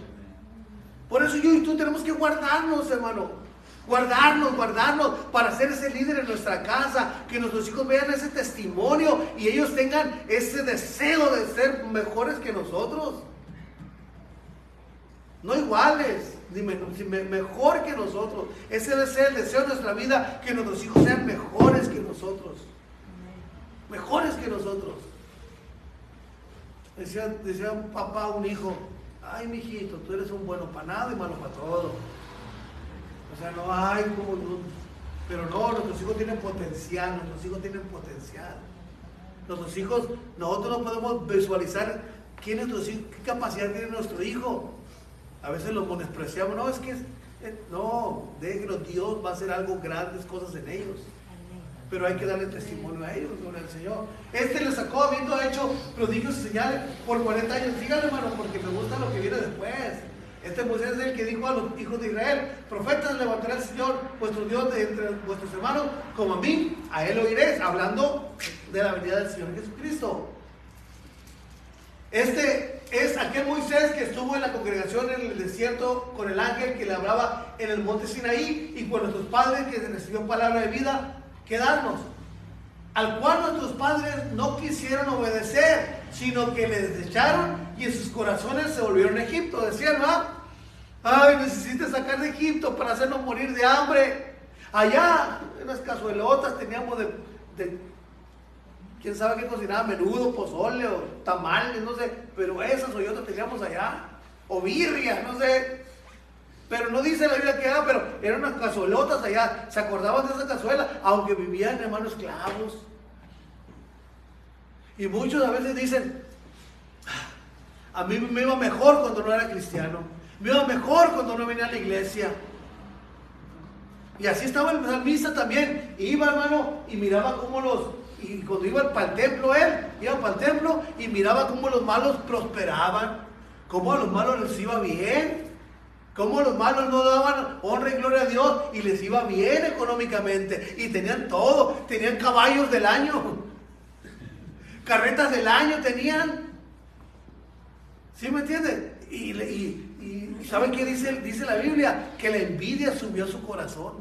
Por eso yo y tú tenemos que guardarnos, hermano. Guardarnos para ser ese líder en nuestra casa, que nuestros hijos vean ese testimonio y ellos tengan ese deseo de ser mejores que nosotros. No iguales, ni mejor que nosotros. Ese debe ser el deseo de nuestra vida, que nuestros hijos sean mejores que nosotros. Mejores que nosotros. Decía un papá a un hijo, ay, mijito, tú eres un bueno para nada y malo para todo. O sea, no hay como... Pero no, nuestros hijos tienen potencial, Nuestros hijos, nosotros no podemos visualizar quién es nuestro hijo, qué capacidad tiene nuestro hijo. A veces lo menospreciamos, no, es que no, déjenlo, Dios va a hacer algo, grandes cosas en ellos. Pero hay que darle testimonio a ellos, gloria al Señor. Este le sacó habiendo hecho prodigios y señales por 40 años. Fíjate, hermano, porque me gusta lo que viene después. Este Moisés es el que dijo a los hijos de Israel, profetas levantará el Señor, vuestro Dios, de entre vuestros hermanos, como a mí, a él oiréis, hablando de la venida del Señor Jesucristo. Este es aquel Moisés que estuvo en la congregación en el desierto con el ángel que le hablaba en el monte Sinaí y con nuestros padres que recibieron palabra de vida, quedarnos. al cual nuestros padres no quisieron obedecer, sino que les desecharon y en sus corazones se volvieron a Egipto. Decían, ¿no? Ay, necesitas sacar de Egipto para hacernos morir de hambre. Allá, en las cazuelotas teníamos de quién sabe qué cocinaba, menudo, pozole o tamales, no sé, pero esas hoyotas teníamos allá, o birria, no sé. Pero no dice la Biblia que era, pero eran unas cazuelotas allá. ¿Se acordaban de esa cazuela? Aunque vivían, hermanos, esclavos. Y muchos a veces dicen, a mí me iba mejor cuando no era cristiano. Me iba mejor cuando no venía a la iglesia. Y así estaba el salmista también. Iba, hermano, y miraba cómo y cuando iba para el templo, él iba para el templo y miraba cómo los malos prosperaban. Cómo a los malos les iba bien. Cómo los malos no daban honra y gloria a Dios y les iba bien económicamente. Y tenían todo. Tenían caballos del año. Carretas del año tenían. ¿Sí me entienden? Y ¿saben qué dice la Biblia? Que la envidia subió a su corazón.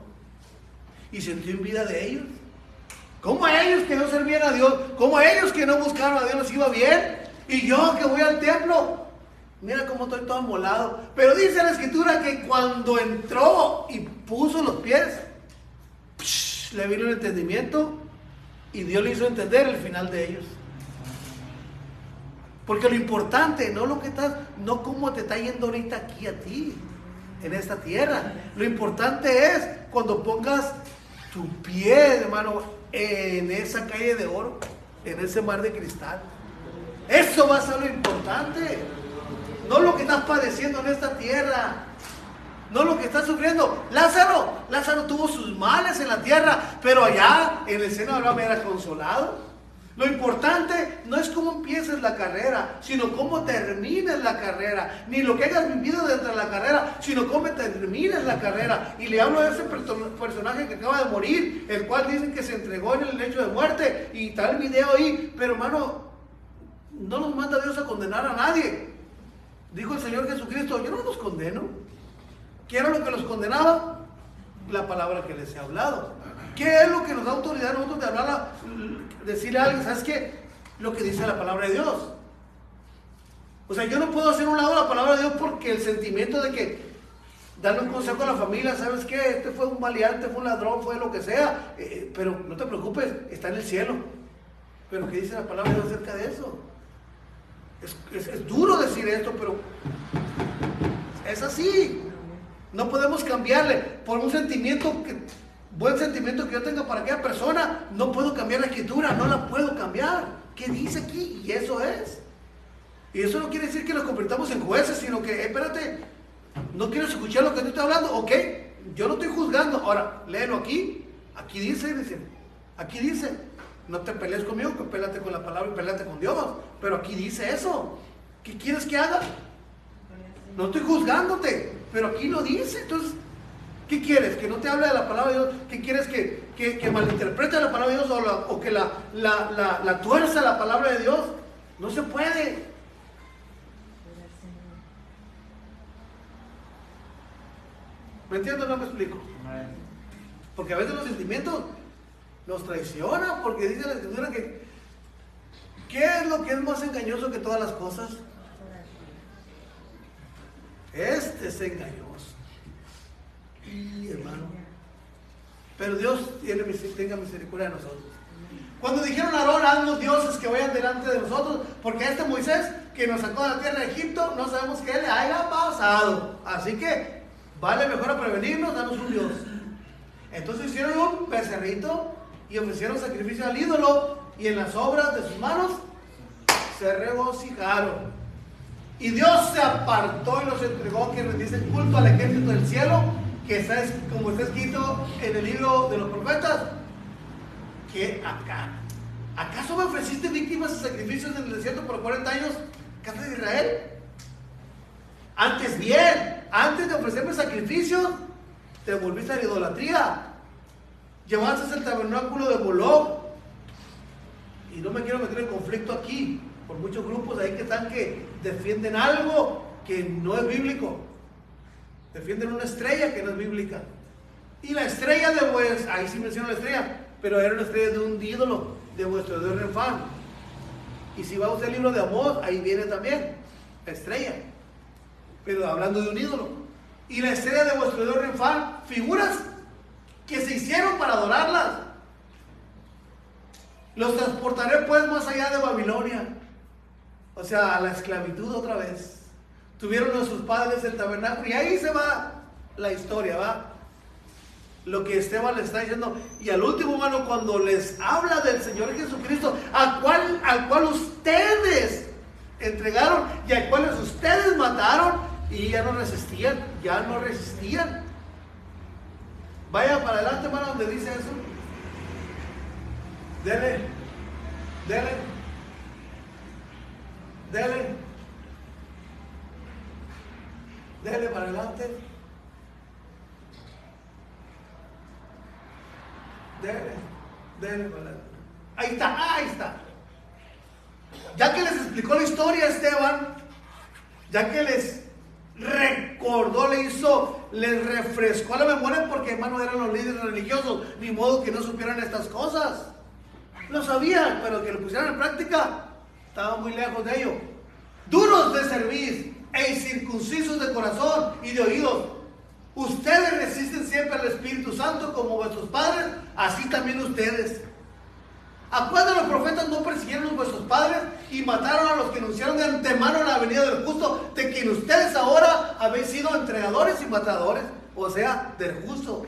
Y sintió envidia de ellos. ¿Cómo a ellos que no servían a Dios? ¿Cómo a ellos que no buscaron a Dios les iba bien? Y yo que voy al templo, mira cómo estoy todo amolado. Pero dice la escritura que cuando entró y puso los pies, le vino el entendimiento y Dios le hizo entender el final de ellos. Porque lo importante, no lo que estás, no cómo te está yendo ahorita aquí a ti, en esta tierra. Lo importante es cuando pongas tu pie, hermano, en esa calle de oro, en ese mar de cristal. Eso va a ser lo importante. No lo que estás padeciendo en esta tierra. No lo que estás sufriendo. Lázaro tuvo sus males en la tierra, pero allá en el seno de Abraham era consolado. Lo importante no es cómo empieces la carrera, sino cómo termines la carrera. Ni lo que hayas vivido dentro de la carrera, sino cómo termines la carrera. Y le hablo de ese personaje que acaba de morir, el cual dicen que se entregó en el lecho de muerte. Y está el video ahí. Pero hermano, no nos manda Dios a condenar a nadie. Dijo el Señor Jesucristo, yo no los condeno. ¿Qué era lo que los condenaba? La palabra que les he hablado. ¿Qué es lo que nos da autoridad a nosotros de hablar, decirle a alguien, ¿sabes qué? Lo que dice la palabra de Dios. O sea, yo no puedo hacer a un lado la palabra de Dios porque el sentimiento de que darle un consejo a la familia, ¿sabes qué? Este fue un maleante, fue un ladrón, fue lo que sea, pero no te preocupes, está en el cielo. Pero ¿qué dice la palabra de Dios acerca de eso? Es duro decir esto, pero es así. No podemos cambiarle por un buen sentimiento que yo tenga para aquella persona. No puedo cambiar la escritura, no la puedo cambiar. ¿Qué dice aquí? Y eso es. Y eso no quiere decir que nos convirtamos en jueces, sino que, espérate, no quiero escuchar lo que tú estás hablando. Ok, yo no estoy juzgando. Ahora, léelo aquí. Aquí dice, aquí dice, no te pelees conmigo, que pélate con la palabra y pélate con Dios. Pero aquí dice eso. ¿Qué quieres que haga? No estoy juzgándote, pero aquí lo dice. Entonces, ¿qué quieres? ¿Que no te hable de la palabra de Dios? ¿Qué quieres? ¿Que malinterprete la palabra de Dios o que la tuerza la palabra de Dios? No se puede. ¿Me entiendes o no me explico? Porque a veces los sentimientos nos traicionan, porque dice la escritura que ¿qué es lo que es más engañoso que todas las cosas? Este es engañoso. Y hermano, pero Dios tenga misericordia de nosotros. Cuando dijeron a Aarón, haznos dioses que vayan delante de nosotros, porque a este Moisés que nos sacó de la tierra de Egipto, no sabemos qué le haya pasado. Así que vale mejor a prevenirnos, danos un Dios. Entonces hicieron un becerrito y ofrecieron sacrificio al ídolo, y en las obras de sus manos se regocijaron. Y Dios se apartó y los entregó que rendiesen culto al ejército del cielo, que está, como está escrito en el libro de los profetas, que ¿acaso me ofreciste víctimas y sacrificios en el desierto por 40 años, casa de Israel? Antes bien, antes de ofrecerme sacrificios, te volviste a la idolatría. Llevaste el tabernáculo de Moloch. Y no me quiero meter en conflicto aquí, por muchos grupos ahí que defienden algo que no es bíblico. Defienden una estrella que no es bíblica. Y la estrella ahí sí menciona la estrella, pero era una estrella de un ídolo. de vuestro Dios Renfán. Y si va usted al libro de Amós, ahí viene también la estrella, pero hablando de un ídolo. Y la estrella de vuestro Dios Renfán, figuras que se hicieron para adorarlas. Los transportaré pues más allá de Babilonia, o sea, a la esclavitud otra vez. Tuvieron nuestros padres el tabernáculo, y ahí se va la historia, va lo que Esteban le está diciendo. Y al último, hermano, cuando les habla del Señor Jesucristo, al cual ustedes entregaron y al cual ustedes mataron, y ya no resistían. Vaya para adelante, hermano, donde dice eso. Dele para adelante. Dele para adelante. Ahí está. Ya que les explicó la historia Esteban, ya que les recordó, les refrescó la memoria, porque hermano eran los líderes religiosos, ni modo que no supieran estas cosas. Lo sabían, pero que lo pusieran en práctica, estaban muy lejos de ello. Duros de servir e incircuncisos de corazón y de oídos, ustedes resisten siempre al Espíritu Santo como vuestros padres, así también ustedes. ¿A cuál de los profetas no persiguieron a vuestros padres y mataron a los que anunciaron de antemano la venida del justo, de quien ustedes ahora habéis sido entregadores y matadores? O sea, del justo.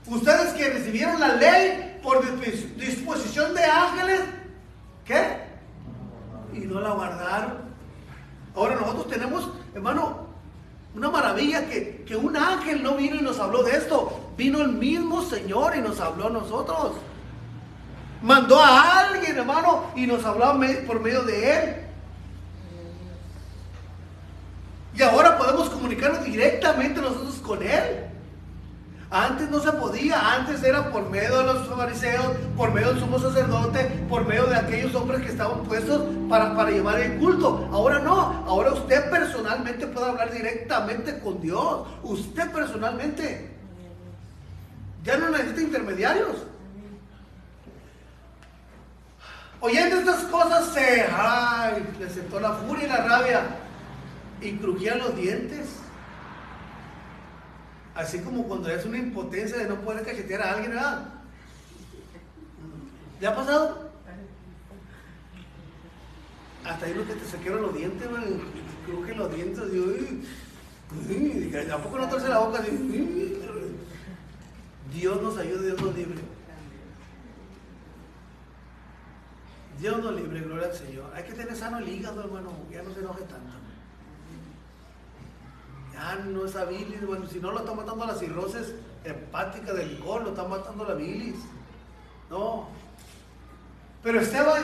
Ustedes que recibieron la ley por disposición de ángeles, ¿qué? Y no la guardaron. Ahora nosotros tenemos, hermano, una maravilla, que un ángel no vino y nos habló de esto. Vino el mismo Señor y nos habló a nosotros. Mandó a alguien, hermano, y nos habló por medio de Él. Y ahora podemos comunicarnos directamente nosotros con Él. Antes no se podía, antes era por medio de los fariseos, por medio del sumo sacerdote, por medio de aquellos hombres que estaban puestos para llevar el culto. Ahora no, ahora usted personalmente puede hablar directamente con Dios. Usted personalmente. Ya no necesita intermediarios. Oyendo estas cosas le sentó la furia y la rabia, y crujían los dientes. Así como cuando es una impotencia de no poder cachetear a alguien, ¿verdad? ¿Le ha pasado? Hasta ahí lo que te saquearon los dientes, man, crujen los dientes, y ¿a poco no torce la boca? Dios nos ayude, Dios nos libre. Dios nos libre, gloria al Señor. Hay que tener sano el hígado, hermano, ya no se enoje tanto. Ya no esa bilis, bueno, si no lo está matando la cirrosis hepática del licor, lo está matando la bilis. No. Pero Esteban,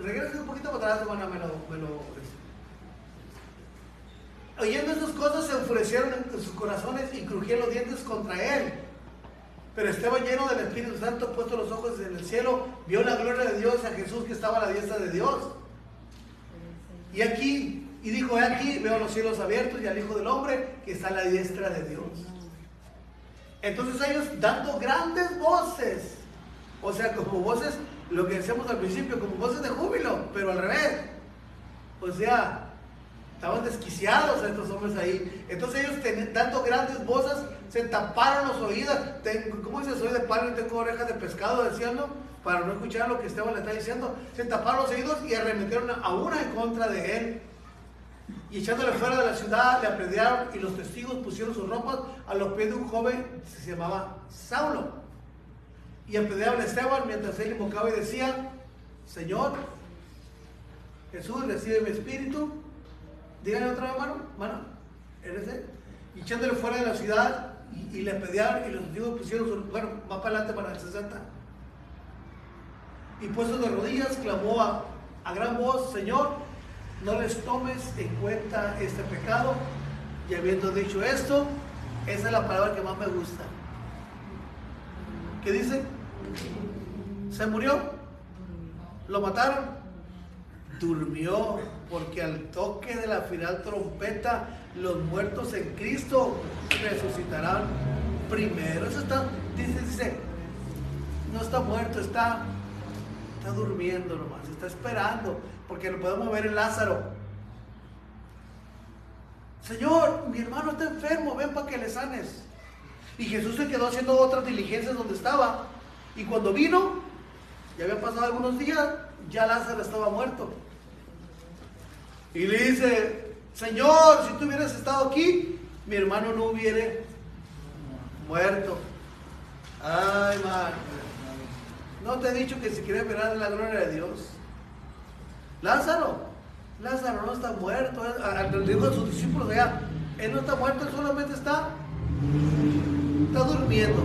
regresa un poquito para atrás, hermana, oyendo estas cosas se enfurecieron en sus corazones y crujían los dientes contra él. Pero Esteban, lleno del Espíritu Santo, puesto los ojos en el cielo, vio la gloria de Dios, a Jesús que estaba a la diestra de Dios. Y dijo, he aquí, veo los cielos abiertos y al Hijo del Hombre que está a la diestra de Dios. Entonces ellos dando grandes voces, o sea, como voces, lo que decíamos al principio, como voces de júbilo, pero al revés. O sea, estaban desquiciados estos hombres ahí. Entonces ellos dando grandes voces, se taparon los oídos. ¿Cómo dice? Soy de palo y tengo orejas de pescado, decían, ¿no? Para no escuchar lo que Esteban le está diciendo. Se taparon los oídos y arremetieron a una en contra de él. Y echándole fuera de la ciudad, le apedrearon, y los testigos pusieron sus ropas a los pies de un joven que se llamaba Saulo. Y apedrearon a Esteban mientras él invocaba y decía, Señor Jesús, recibe mi espíritu. Díganle otra vez, hermano, ¿eres él? Y echándole fuera de la ciudad, y le apedrearon, y los testigos pusieron sus, bueno, más para adelante para el 60. Y puesto de rodillas, clamó a gran voz, Señor, no les tomes en cuenta este pecado. Y habiendo dicho esto, esa es la palabra que más me gusta. ¿Qué dice? ¿Se murió? ¿Lo mataron? Durmió, porque al toque de la final trompeta, los muertos en Cristo resucitarán primero. Eso está, dice, no está muerto, está está durmiendo nomás, está esperando, porque lo podemos ver en Lázaro. Señor, mi hermano está enfermo, ven para que le sanes. Y Jesús se quedó haciendo otras diligencias donde estaba. Y cuando vino, ya habían pasado algunos días, ya Lázaro estaba muerto. Y le dice, Señor, si tú hubieras estado aquí, mi hermano no hubiera muerto. Ay, man. No te he dicho que si quieres ver la gloria de Dios. Lázaro no está muerto. Le dijo a sus discípulos allá, él no está muerto, él solamente está durmiendo.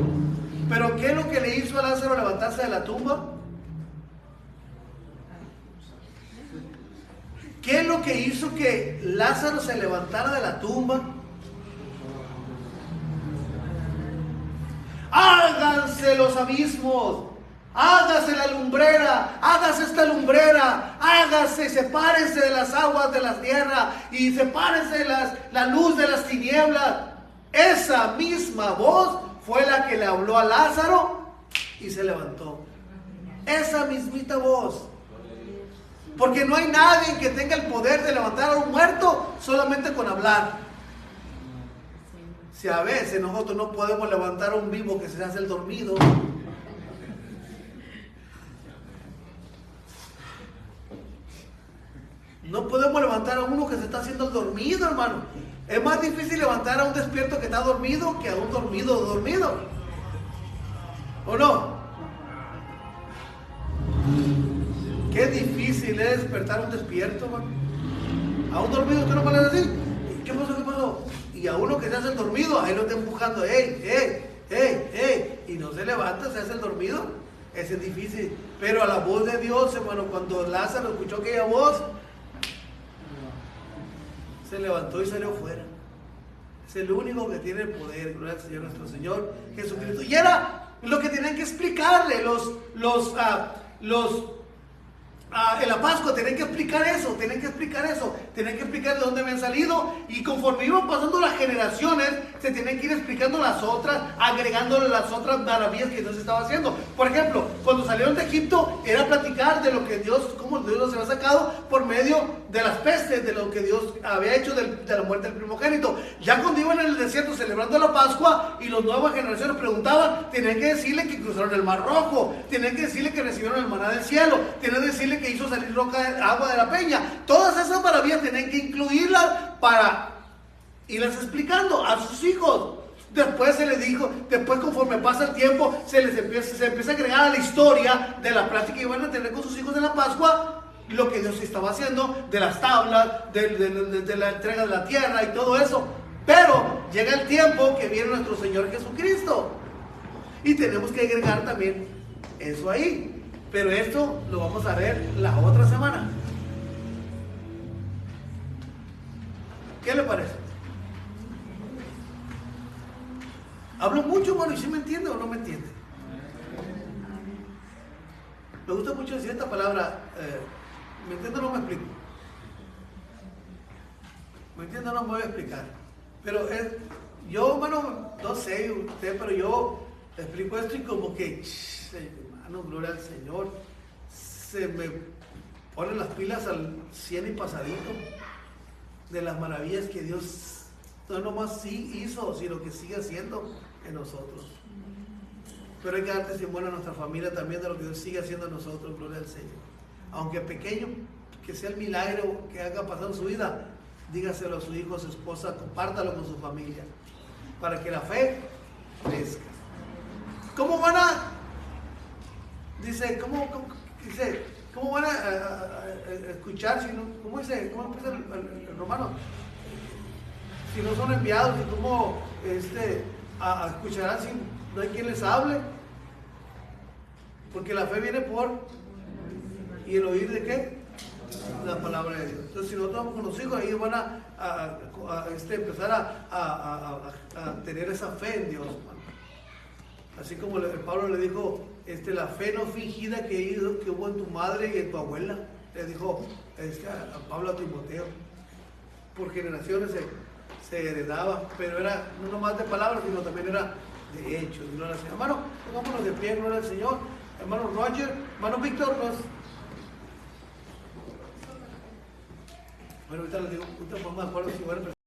Pero ¿qué es lo que le hizo a Lázaro levantarse de la tumba? ¿Qué es lo que hizo que Lázaro se levantara de la tumba? Háganse los abismos, hágase la lumbrera, hágase esta lumbrera, hágase, sepárense de las aguas de la tierra y sepárense de la luz de las tinieblas. Esa misma voz fue la que le habló a Lázaro y se levantó. Esa mismita voz. Porque no hay nadie que tenga el poder de levantar a un muerto solamente con hablar. Si a veces nosotros no podemos levantar a un vivo que se hace el dormido. No podemos levantar a uno que se está haciendo el dormido, hermano. Es más difícil levantar a un despierto que está dormido que a un dormido. ¿O no? Qué difícil es despertar a un despierto, hermano. A un dormido usted no puede decir, ¿qué pasó? Y a uno que se hace el dormido, ahí lo está empujando, ¡ey! Y no se levanta, se hace el dormido. Ese es difícil. Pero a la voz de Dios, hermano, cuando Lázaro escuchó aquella voz, se levantó y salió fuera. Es el único que tiene el poder, gloria al Señor nuestro Señor Jesucristo. Y era lo que tenían que explicarle en la Pascua. Tenían que explicar eso, tenían que explicar de dónde habían salido, y conforme iban pasando las generaciones, se tenían que ir explicando las otras, agregándole las otras maravillas que Dios estaba haciendo. Por ejemplo, cuando salieron de Egipto, era platicar de lo que cómo Dios los había sacado por medio de las pestes, de lo que Dios había hecho de la muerte del primogénito. Ya cuando iban en el desierto celebrando la Pascua y las nuevas generaciones preguntaban, tenían que decirle que cruzaron el Mar Rojo, tenían que decirle que recibieron el maná del cielo, tenían que decirle que hizo salir agua de la peña. Todas esas maravillas tienen que incluirlas para irlas explicando a sus hijos. Después se les dijo, después conforme pasa el tiempo, se empieza a agregar a la historia de la práctica que iban a tener con sus hijos en la Pascua, lo que Dios estaba haciendo, de las tablas, de la entrega de la tierra y todo eso. Pero llega el tiempo que viene nuestro Señor Jesucristo y tenemos que agregar también eso ahí. Pero esto lo vamos a ver la otra semana. ¿Qué le parece? Hablo mucho, bueno, y si me entiende o no me entiende. Me gusta mucho decir esta palabra. ¿Me entiende o no me explico? ¿Me entiende o no me voy a explicar? Pero yo, bueno, no sé usted, pero yo explico esto y como que, hermano, gloria al Señor, se me ponen las pilas al 100 y pasadito de las maravillas que Dios no nomás sí hizo, sino que sigue haciendo en nosotros. Pero hay que dar testimonio a nuestra familia también de lo que Dios sigue haciendo en nosotros, gloria al Señor. Aunque pequeño, que sea el milagro que haga pasar en su vida, dígaselo a su hijo, a su esposa, compártalo con su familia, para que la fe crezca. ¿Cómo van a? Dice, ¿cómo van a escuchar si no? ¿Cómo dice? ¿Cómo empieza el romano? Si no son enviados, ¿y cómo escucharán si no hay quien les hable? Porque la fe viene por, ¿y el oír de qué? La palabra de Dios. Entonces, si nosotros vamos con los hijos, ellos van a empezar a tener esa fe en Dios, hermano. Así como Pablo le dijo, la fe no fingida que hubo en tu madre y en tu abuela, le dijo a Pablo, a Timoteo. Por generaciones se heredaba, pero era no nomás de palabras, sino también era de hechos. Gloria al Señor. Hermano, pongámonos de pie, gloria al Señor. Hermano Roger, hermano Víctor, bueno, ahorita les digo, ahorita me acuerdo si voy a